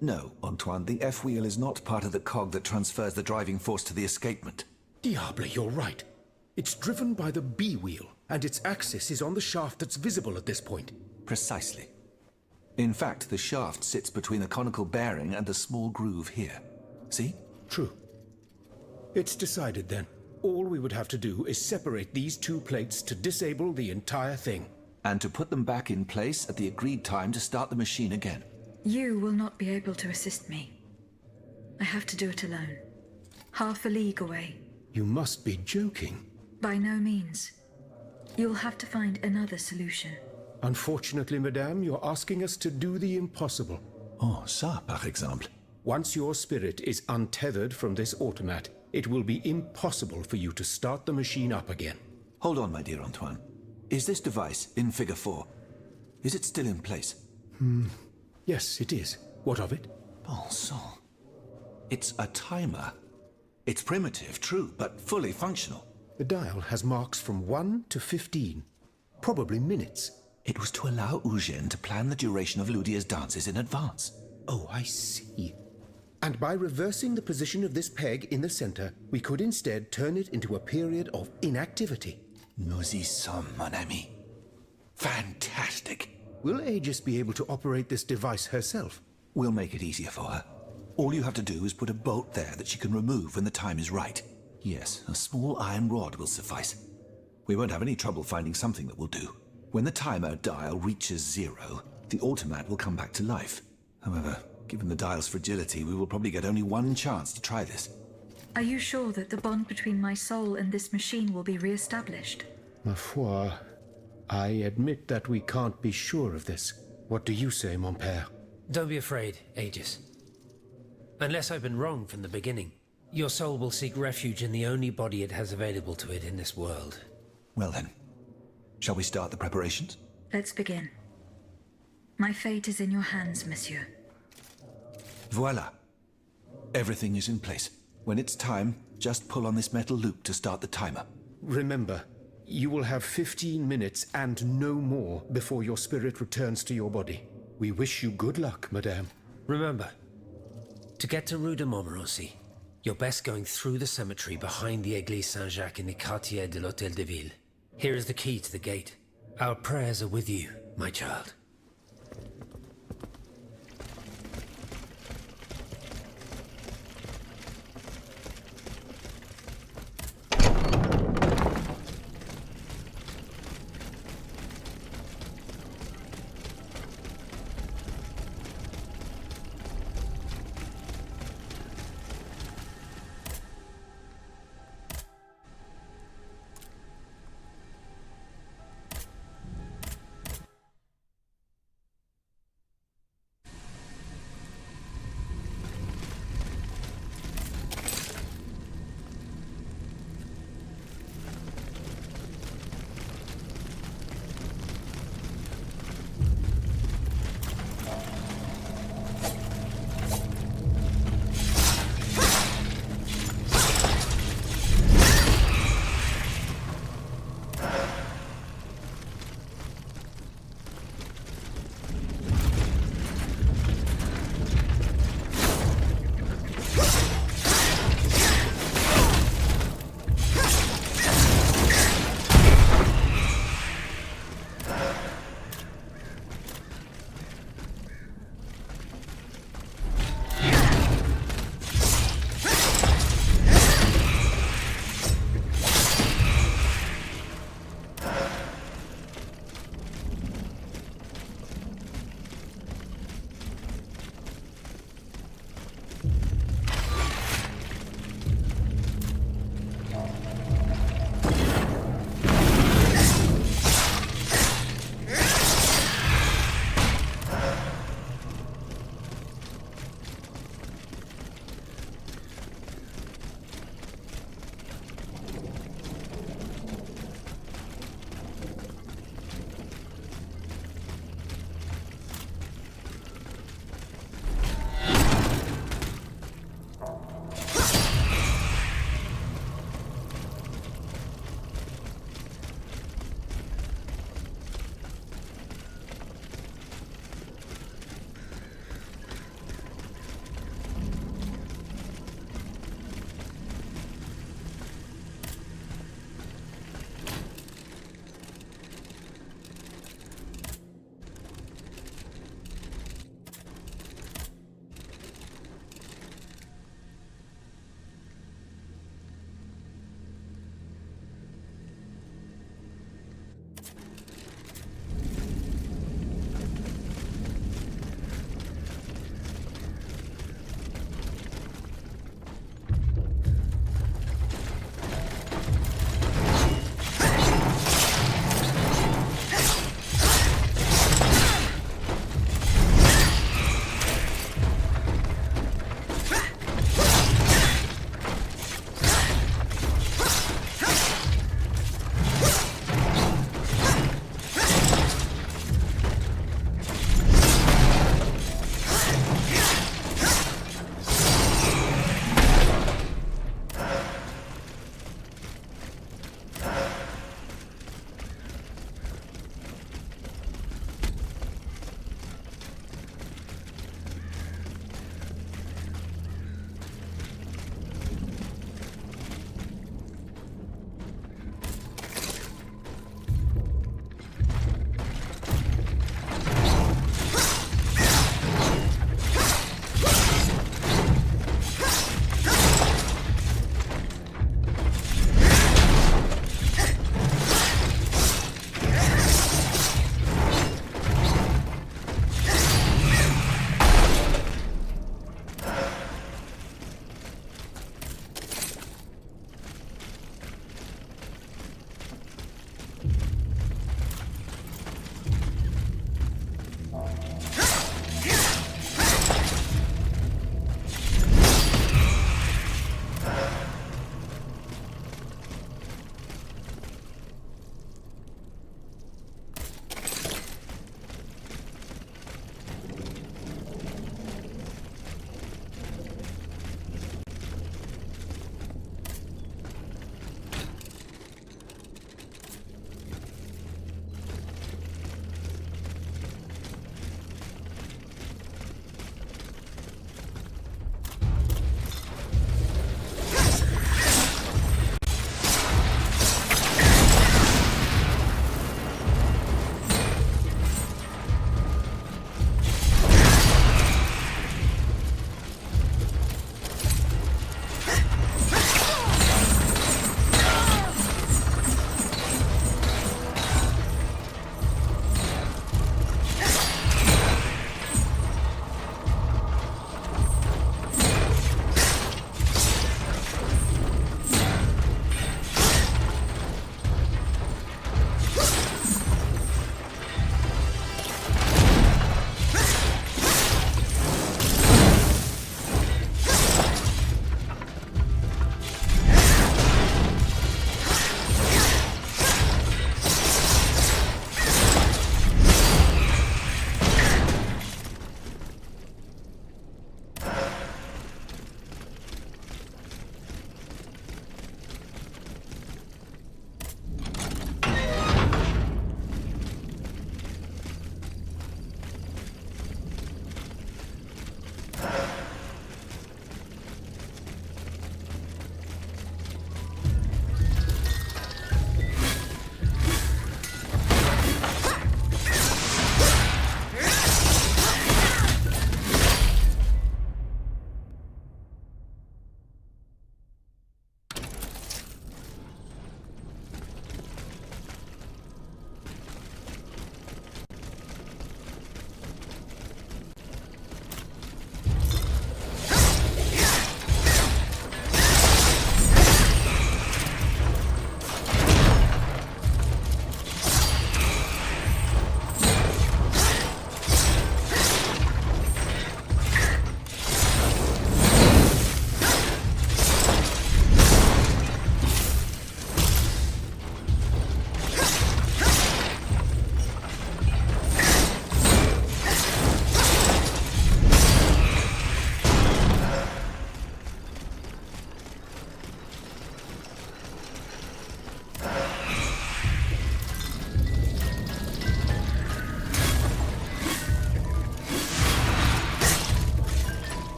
No, Antoine, the F-wheel is not part of the cog that transfers the driving force to the escapement. Diable, you're right. It's driven by the B-wheel, and its axis is on the shaft that's visible at this point. Precisely. In fact, the shaft sits between the conical bearing and the small groove here. See? True. It's decided then. All we would have to do is separate these two plates to disable the entire thing. And to put them back in place at the agreed time to start the machine again. You will not be able to assist me. I have to do it alone. Half a league away. You must be joking. By no means. You'll have to find another solution. Unfortunately, madame, you're asking us to do the impossible. Oh, ça, par exemple. Once your spirit is untethered from this automat, it will be impossible for you to start the machine up again. Hold on, my dear Antoine. Is this device in Figure 4? Is it still in place? Yes, it is. What of it? Bon sang. It's a timer. It's primitive, true, but fully functional. The dial has marks from 1 to 15. Probably minutes. It was to allow Eugène to plan the duration of Ludia's dances in advance. Oh, I see. And by reversing the position of this peg in the center, we could instead turn it into a period of inactivity. Nous y sommes, mon ami. Fantastic. Will Aegis be able to operate this device herself? We'll make it easier for her. All you have to do is put a bolt there that she can remove when the time is right. Yes, a small iron rod will suffice. We won't have any trouble finding something that will do. When the timer dial reaches 0, the automat will come back to life. However, given the dial's fragility, we will probably get only one chance to try this. Are you sure that the bond between my soul and this machine will be re-established? Ma foi, I admit that we can't be sure of this. What do you say, mon père? Don't be afraid, Aegis. Unless I've been wrong from the beginning, your soul will seek refuge in the only body it has available to it in this world. Well then, shall we start the preparations? Let's begin. My fate is in your hands, monsieur. Voila. Everything is in place. When it's time, just pull on this metal loop to start the timer. Remember, you will have 15 minutes and no more before your spirit returns to your body. We wish you good luck, madame. Remember, to get to Rue de Montmorency, you're best going through the cemetery behind the Église Saint-Jacques in the Quartier de l'Hôtel de Ville. Here is the key to the gate. Our prayers are with you, my child.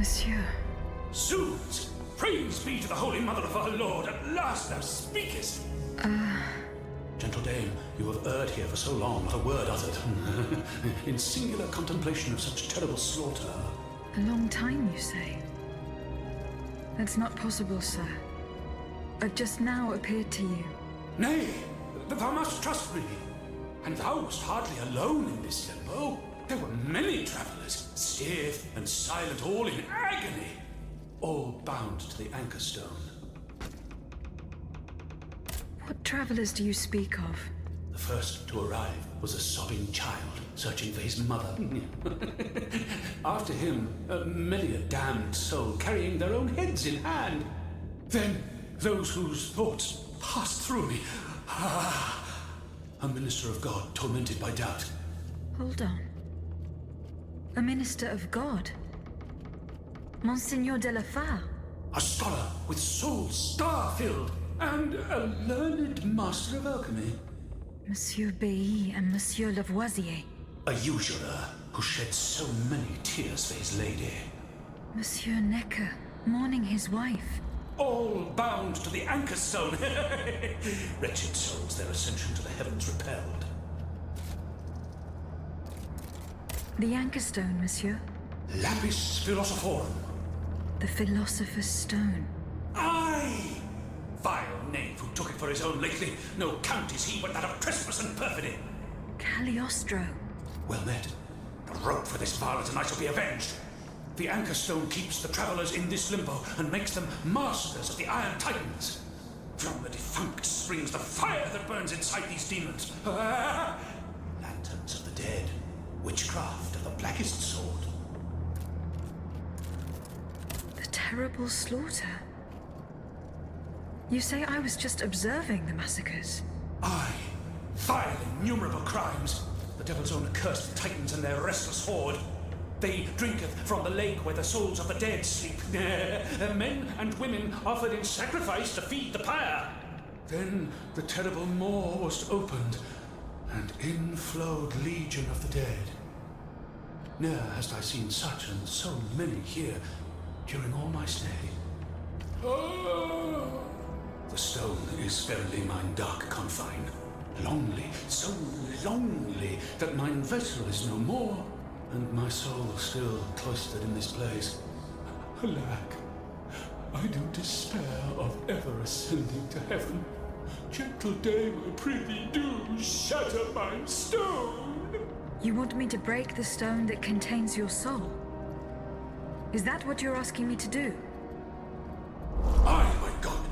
Monsieur. Zoons! Praise be to the Holy Mother of our Lord, at last thou speakest! Gentle dame, you have erred here for so long, not a word uttered. In singular contemplation of such terrible slaughter. A long time, you say? That's not possible, sir. I've just now appeared to you. Nay, thou must trust me. And thou wast hardly alone in this limbo. There were many travelers, stiff and silent, all in agony. All bound to the anchor stone. What travelers do you speak of? The first to arrive was a sobbing child, searching for his mother. After him, many a damned soul carrying their own heads in hand. Then, those whose thoughts passed through me. A minister of God tormented by doubt. Hold on. A minister of God? Monseigneur de la Fare? A scholar with soul star-filled, and a learned master of alchemy. Monsieur Bailly and Monsieur Lavoisier. A usurer who shed so many tears for his lady. Monsieur Necker, mourning his wife. All bound to the anchor stone. Wretched souls, their ascension to the heavens repelled. The anchor stone, monsieur? Lapis philosophorum. The Philosopher's Stone. Aye! Vile knave who took it for his own lately. No count is he but that of trespass and perfidy. Cagliostro. Well met. A rope for this varlet and I shall be avenged. The anchor stone keeps the travelers in this limbo and makes them masters of the Iron Titans. From the defunct springs the fire that burns inside these demons. Lanterns of the dead. Witchcraft of the blackest sort. The terrible slaughter. You say I was just observing the massacres? Aye. Vile innumerable crimes. The devil's own accursed titans and their restless horde. They drinketh from the lake where the souls of the dead sleep. Men and women offered in sacrifice to feed the pyre. Then the terrible maw was opened, and in flowed legion of the dead. Ne'er hast I seen such and so many here during all my stay. The stone is verily mine dark confine. Lonely, so lonely, that mine vessel is no more, and my soul still cloistered in this place. Alack, I do despair of ever ascending to heaven. Gentle dame, I prithee do shatter mine stone. You want me to break the stone that contains your soul? Is that what you're asking me to do? Aye, my God,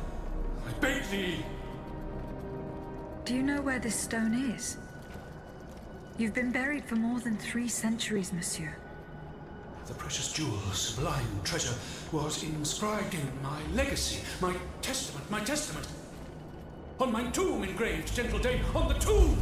I beg thee. Do you know where this stone is? You've been buried for more than 3 centuries, monsieur. The precious jewel, sublime treasure, was inscribed in my legacy, my testament. On my tomb engraved, gentle dame, on the tomb!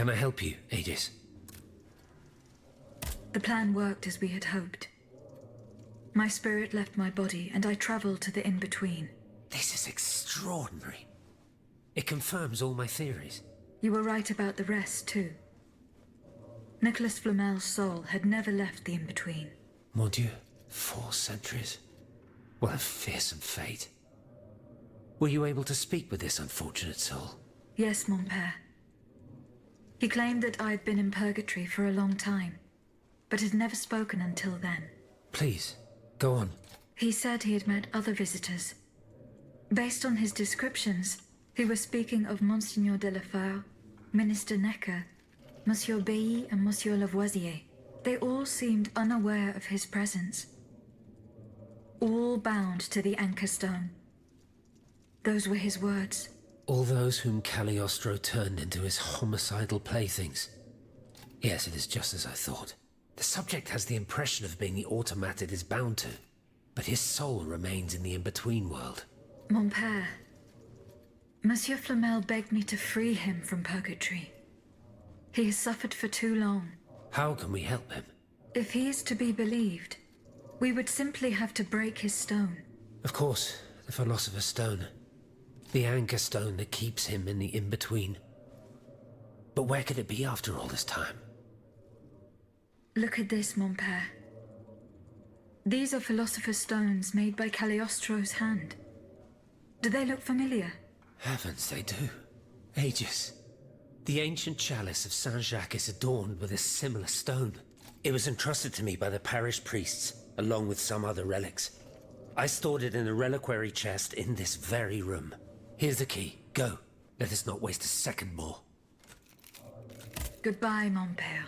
Can I help you, Aegis? The plan worked as we had hoped. My spirit left my body, and I traveled to the in-between. This is extraordinary. It confirms all my theories. You were right about the rest, too. Nicholas Flamel's soul had never left the in-between. Mon Dieu, 4 centuries? What a fearsome fate. Were you able to speak with this unfortunate soul? Yes, mon père. He claimed that I had been in purgatory for a long time, but had never spoken until then. Please, go on. He said he had met other visitors. Based on his descriptions, he was speaking of Monseigneur de la Fare, Minister Necker, Monsieur Bailly and Monsieur Lavoisier. They all seemed unaware of his presence. All bound to the Anchor Stone. Those were his words. All those whom Cagliostro turned into his homicidal playthings. Yes, it is just as I thought. The subject has the impression of being the automat it is bound to, but his soul remains in the in-between world. Mon père, Monsieur Flamel begged me to free him from purgatory. He has suffered for too long. How can we help him? If he is to be believed, we would simply have to break his stone. Of course, the Philosopher's Stone. The Anchor Stone that keeps him in the in-between. But where could it be after all this time? Look at this, mon père. These are Philosopher's Stones made by Cagliostro's hand. Do they look familiar? Heavens, they do. Aegis. The ancient chalice of Saint-Jacques is adorned with a similar stone. It was entrusted to me by the parish priests, along with some other relics. I stored it in a reliquary chest in this very room. Here's the key. Go. Let us not waste a second more. Goodbye, mon père.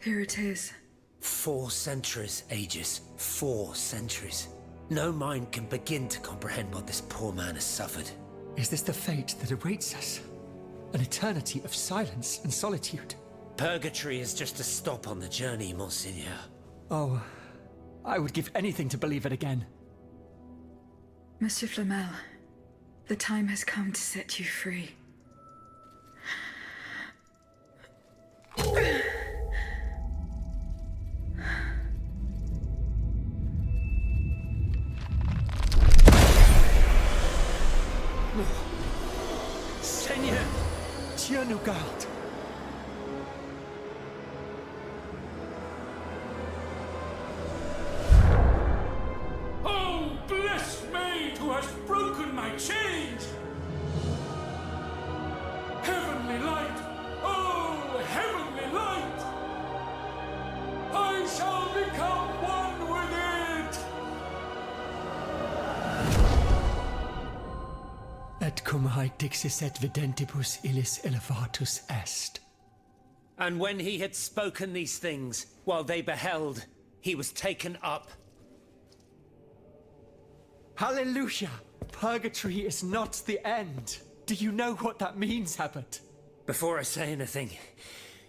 Here it is. 4 centuries, Aegis. 4 centuries. No mind can begin to comprehend what this poor man has suffered. Is this the fate that awaits us? An eternity of silence and solitude? Purgatory is just a stop on the journey, Monseigneur. Oh, I would give anything to believe it again. Monsieur Flamel, the time has come to set you free. Seigneur, Dieu nous garde. Oh, blessed maid who has broken my chains! Heavenly light! Oh, heavenly light! I shall become one with it! Et cum haec dixis et videntibus illis elevatus est. And when he had spoken these things, while they beheld, he was taken up. Hallelujah! Purgatory is not the end. Do you know what that means, Abbot? Before I say anything,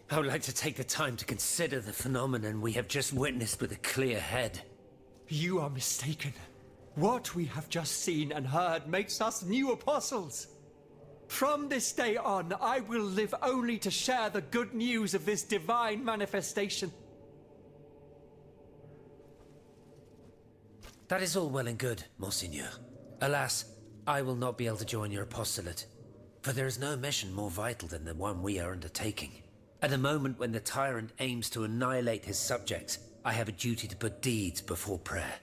I would like to take the time to consider the phenomenon we have just witnessed with a clear head. You are mistaken. What we have just seen and heard makes us new apostles. From this day on, I will live only to share the good news of this divine manifestation. That is all well and good, Monseigneur. Alas, I will not be able to join your apostolate, for there is no mission more vital than the one we are undertaking. At a moment when the tyrant aims to annihilate his subjects, I have a duty to put deeds before prayer.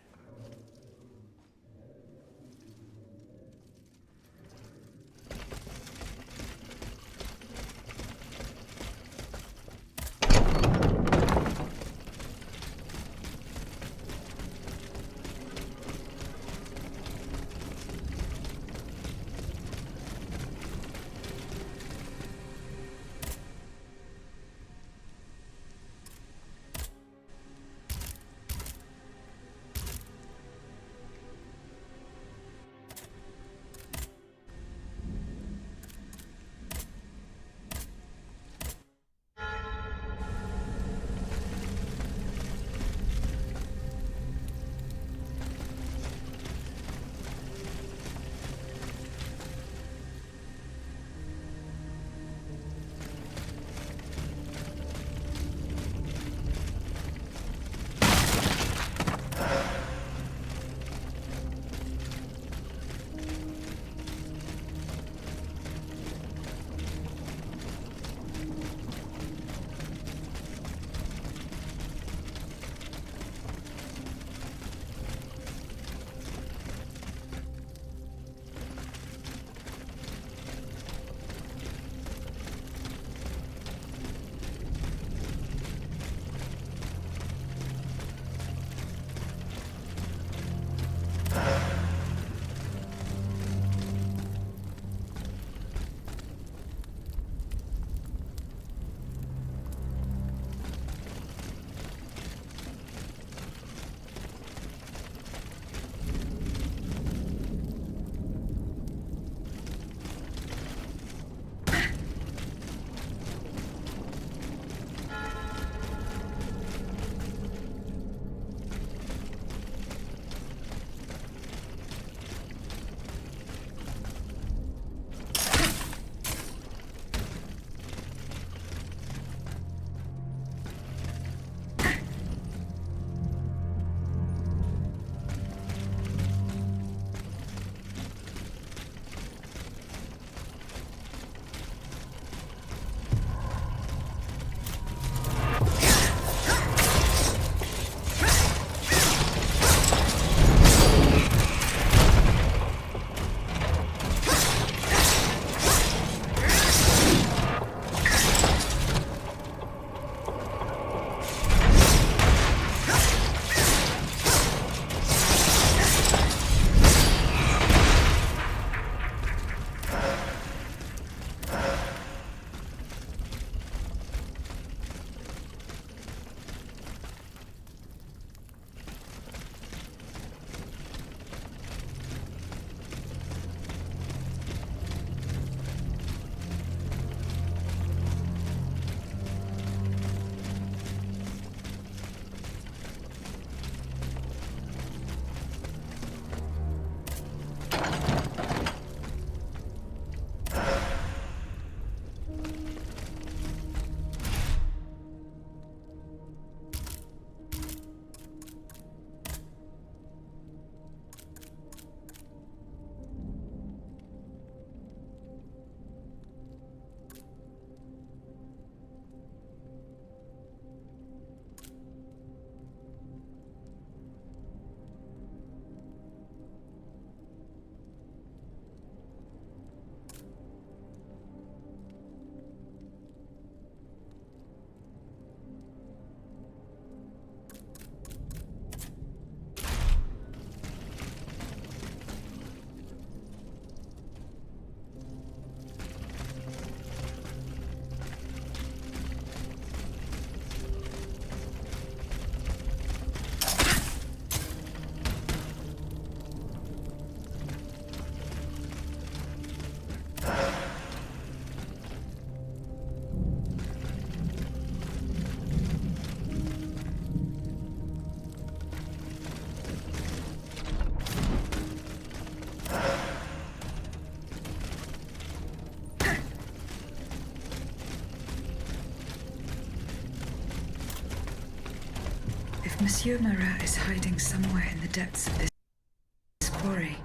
Monsieur Marat is hiding somewhere in the depths of this quarry.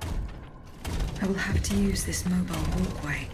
I will have to use this mobile walkway.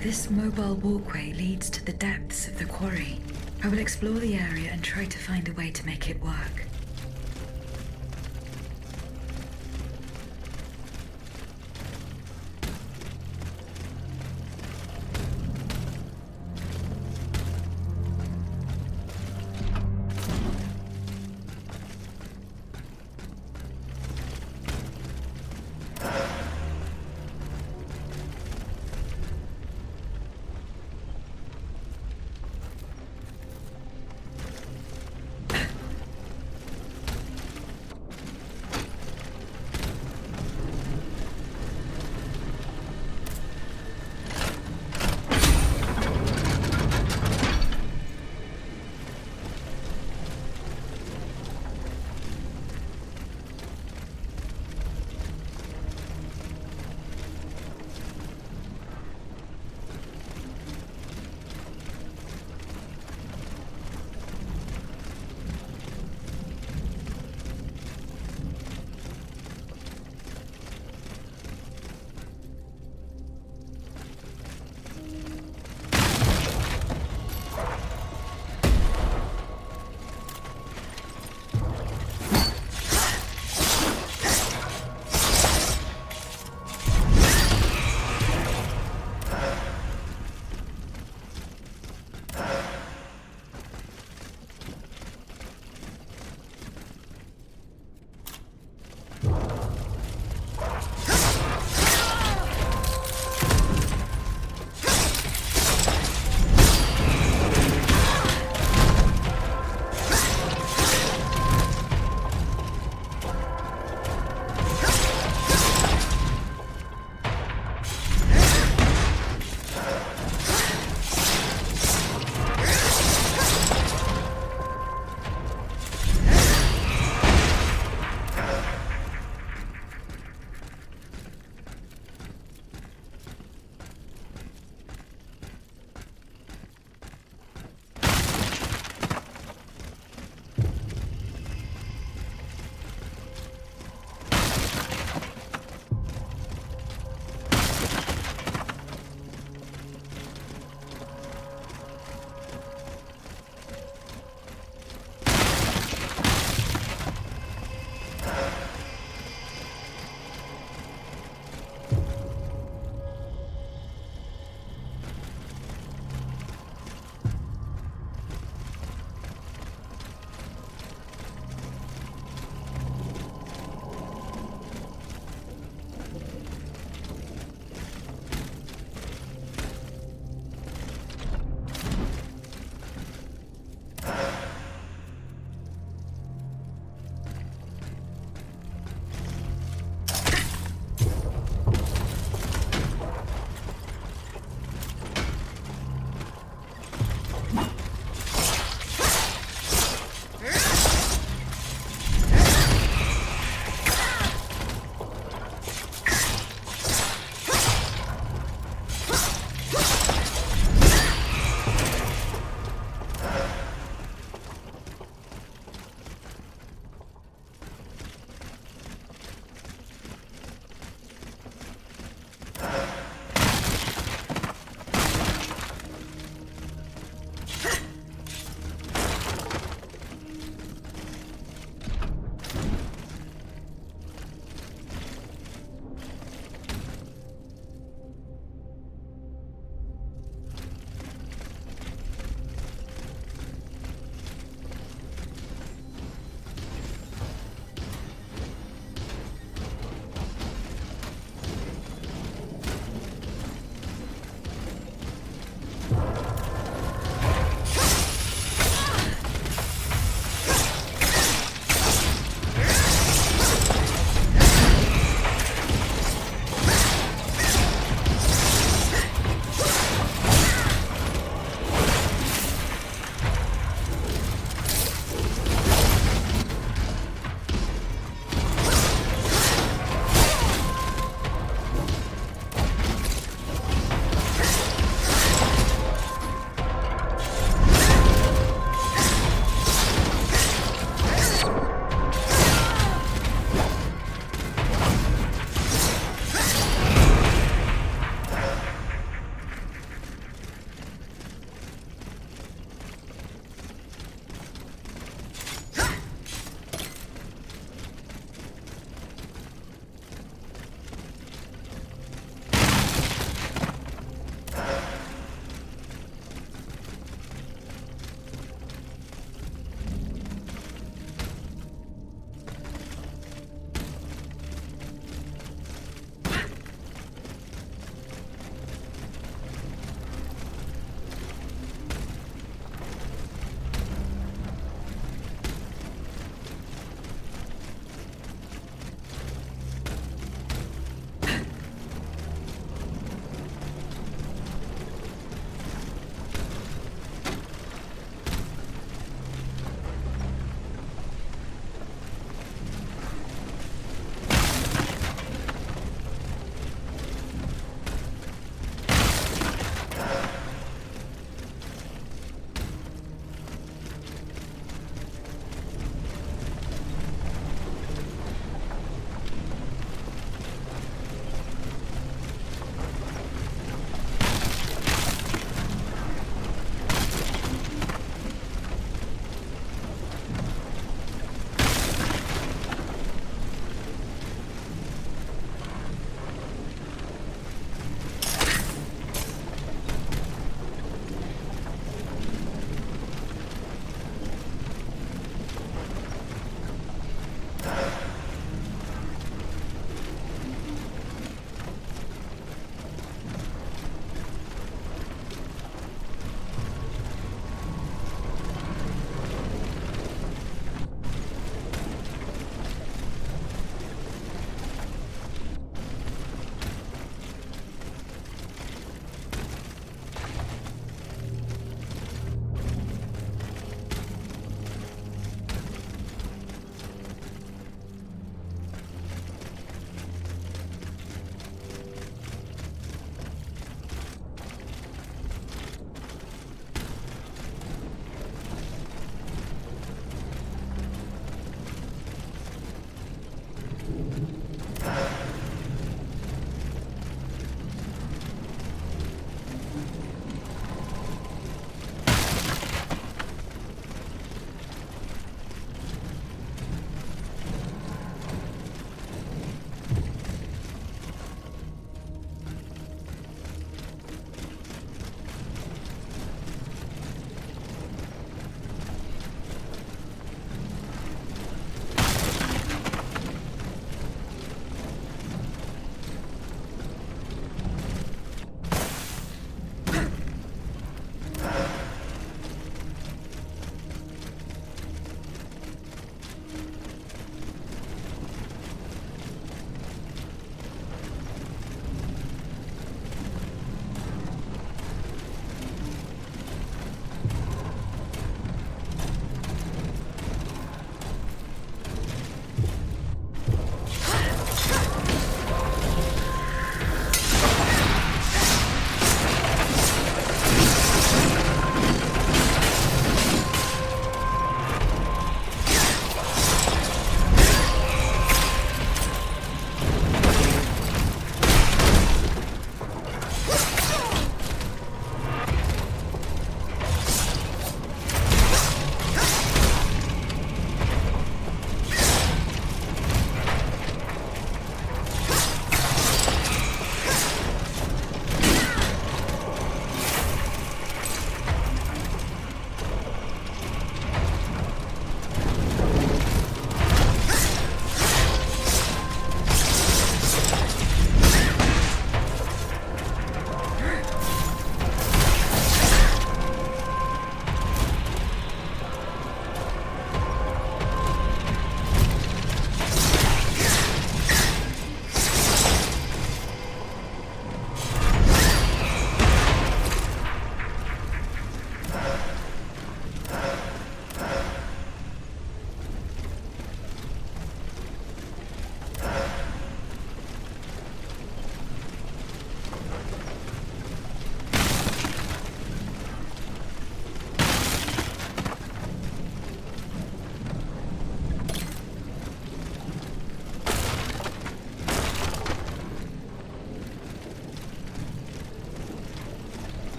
This mobile walkway leads to the depths of the quarry. I will explore the area and try to find a way to make it work.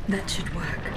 That should work.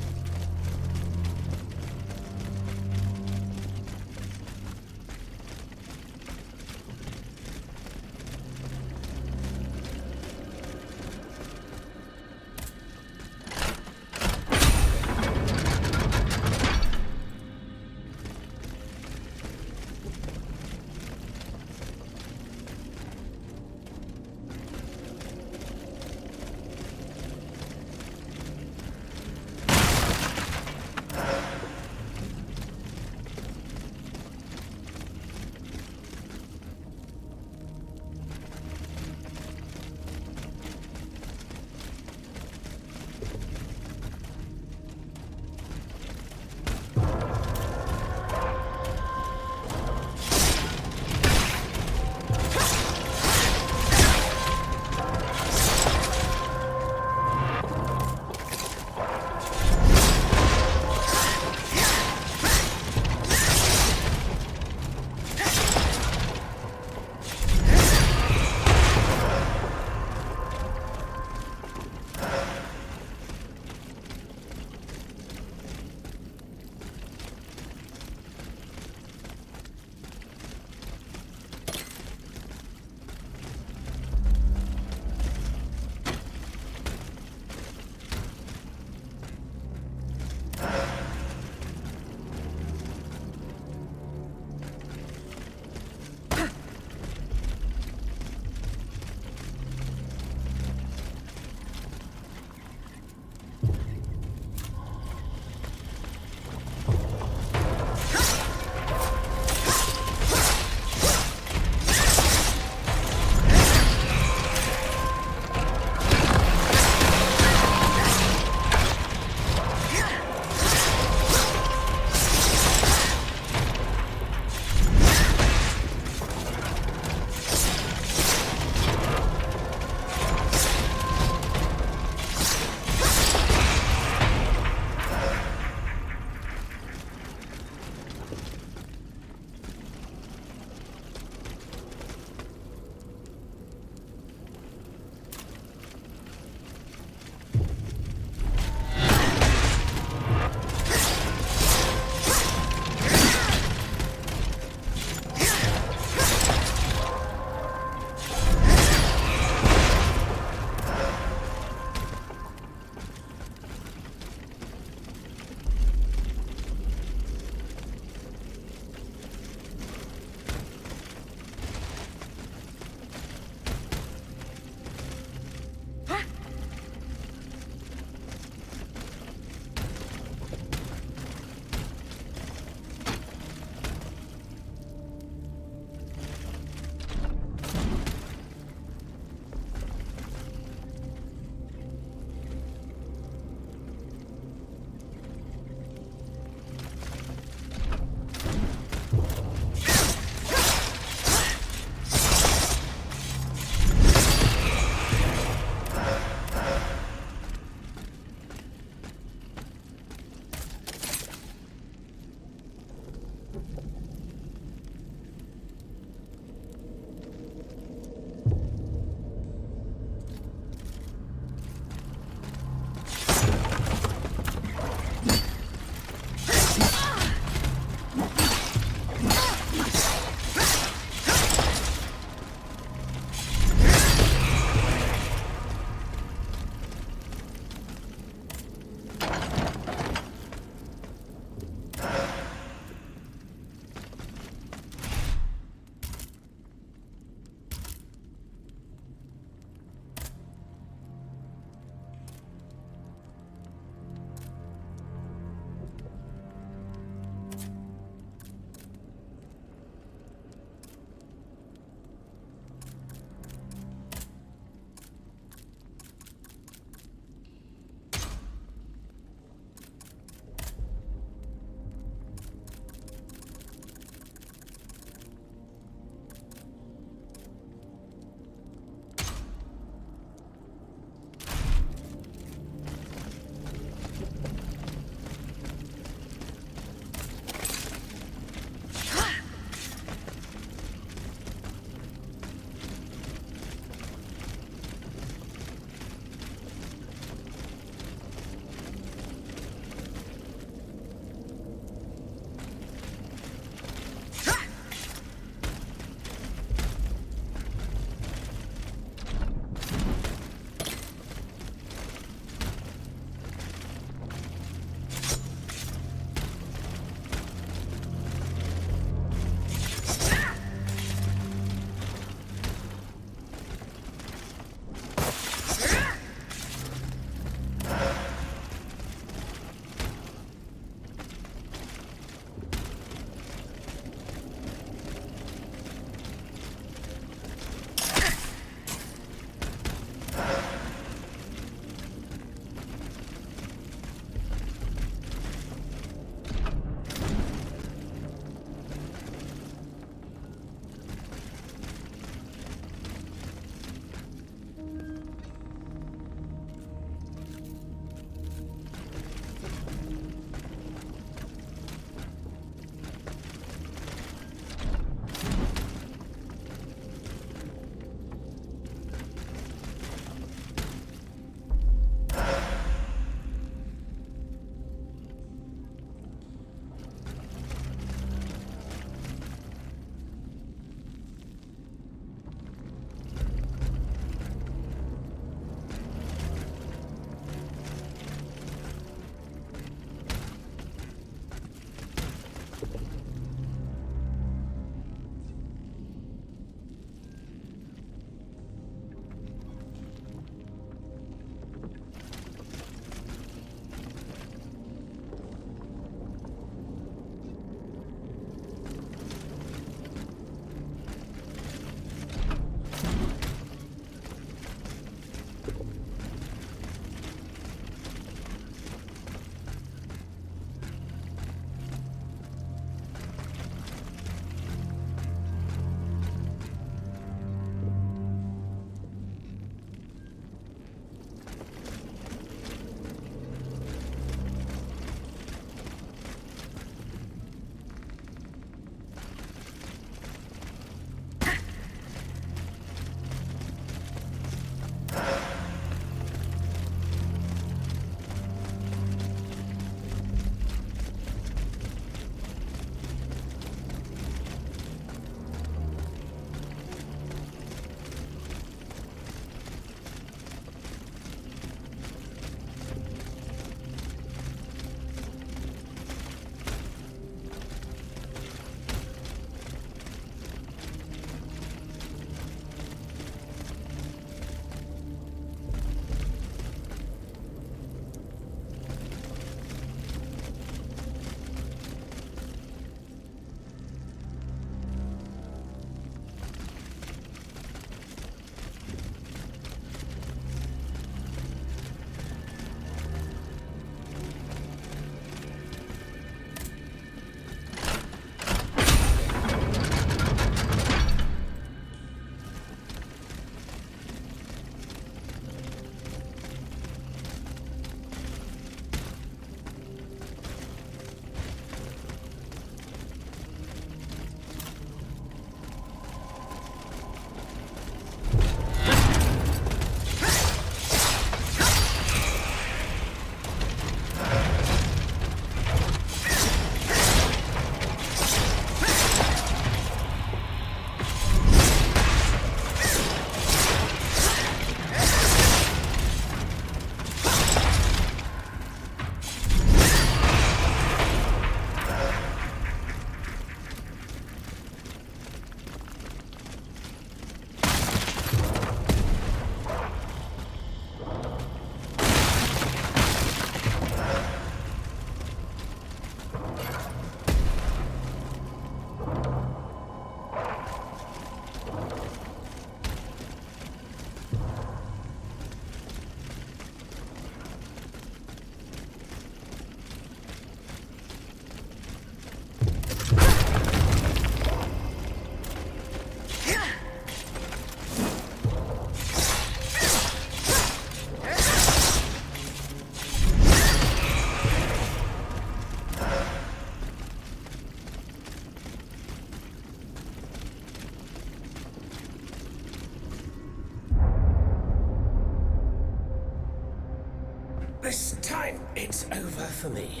It's over for me.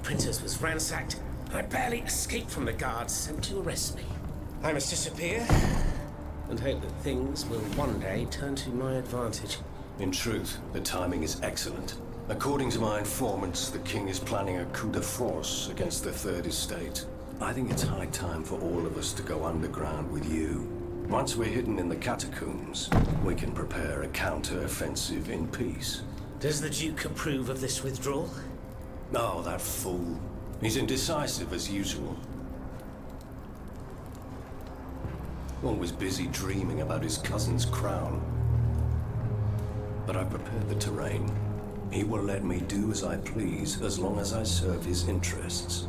Princess was ransacked. I barely escaped from the guards sent to arrest me. I must disappear and hope that things will one day turn to my advantage. In truth, the timing is excellent. According to my informants, the king is planning a coup de force against the Third Estate. I think it's high time for all of us to go underground with you. Once we're hidden in the catacombs, we can prepare a counter-offensive in peace. Does the Duke approve of this withdrawal? Oh, that fool. He's indecisive as usual. Always busy dreaming about his cousin's crown. But I've prepared the terrain. He will let me do as I please as long as I serve his interests.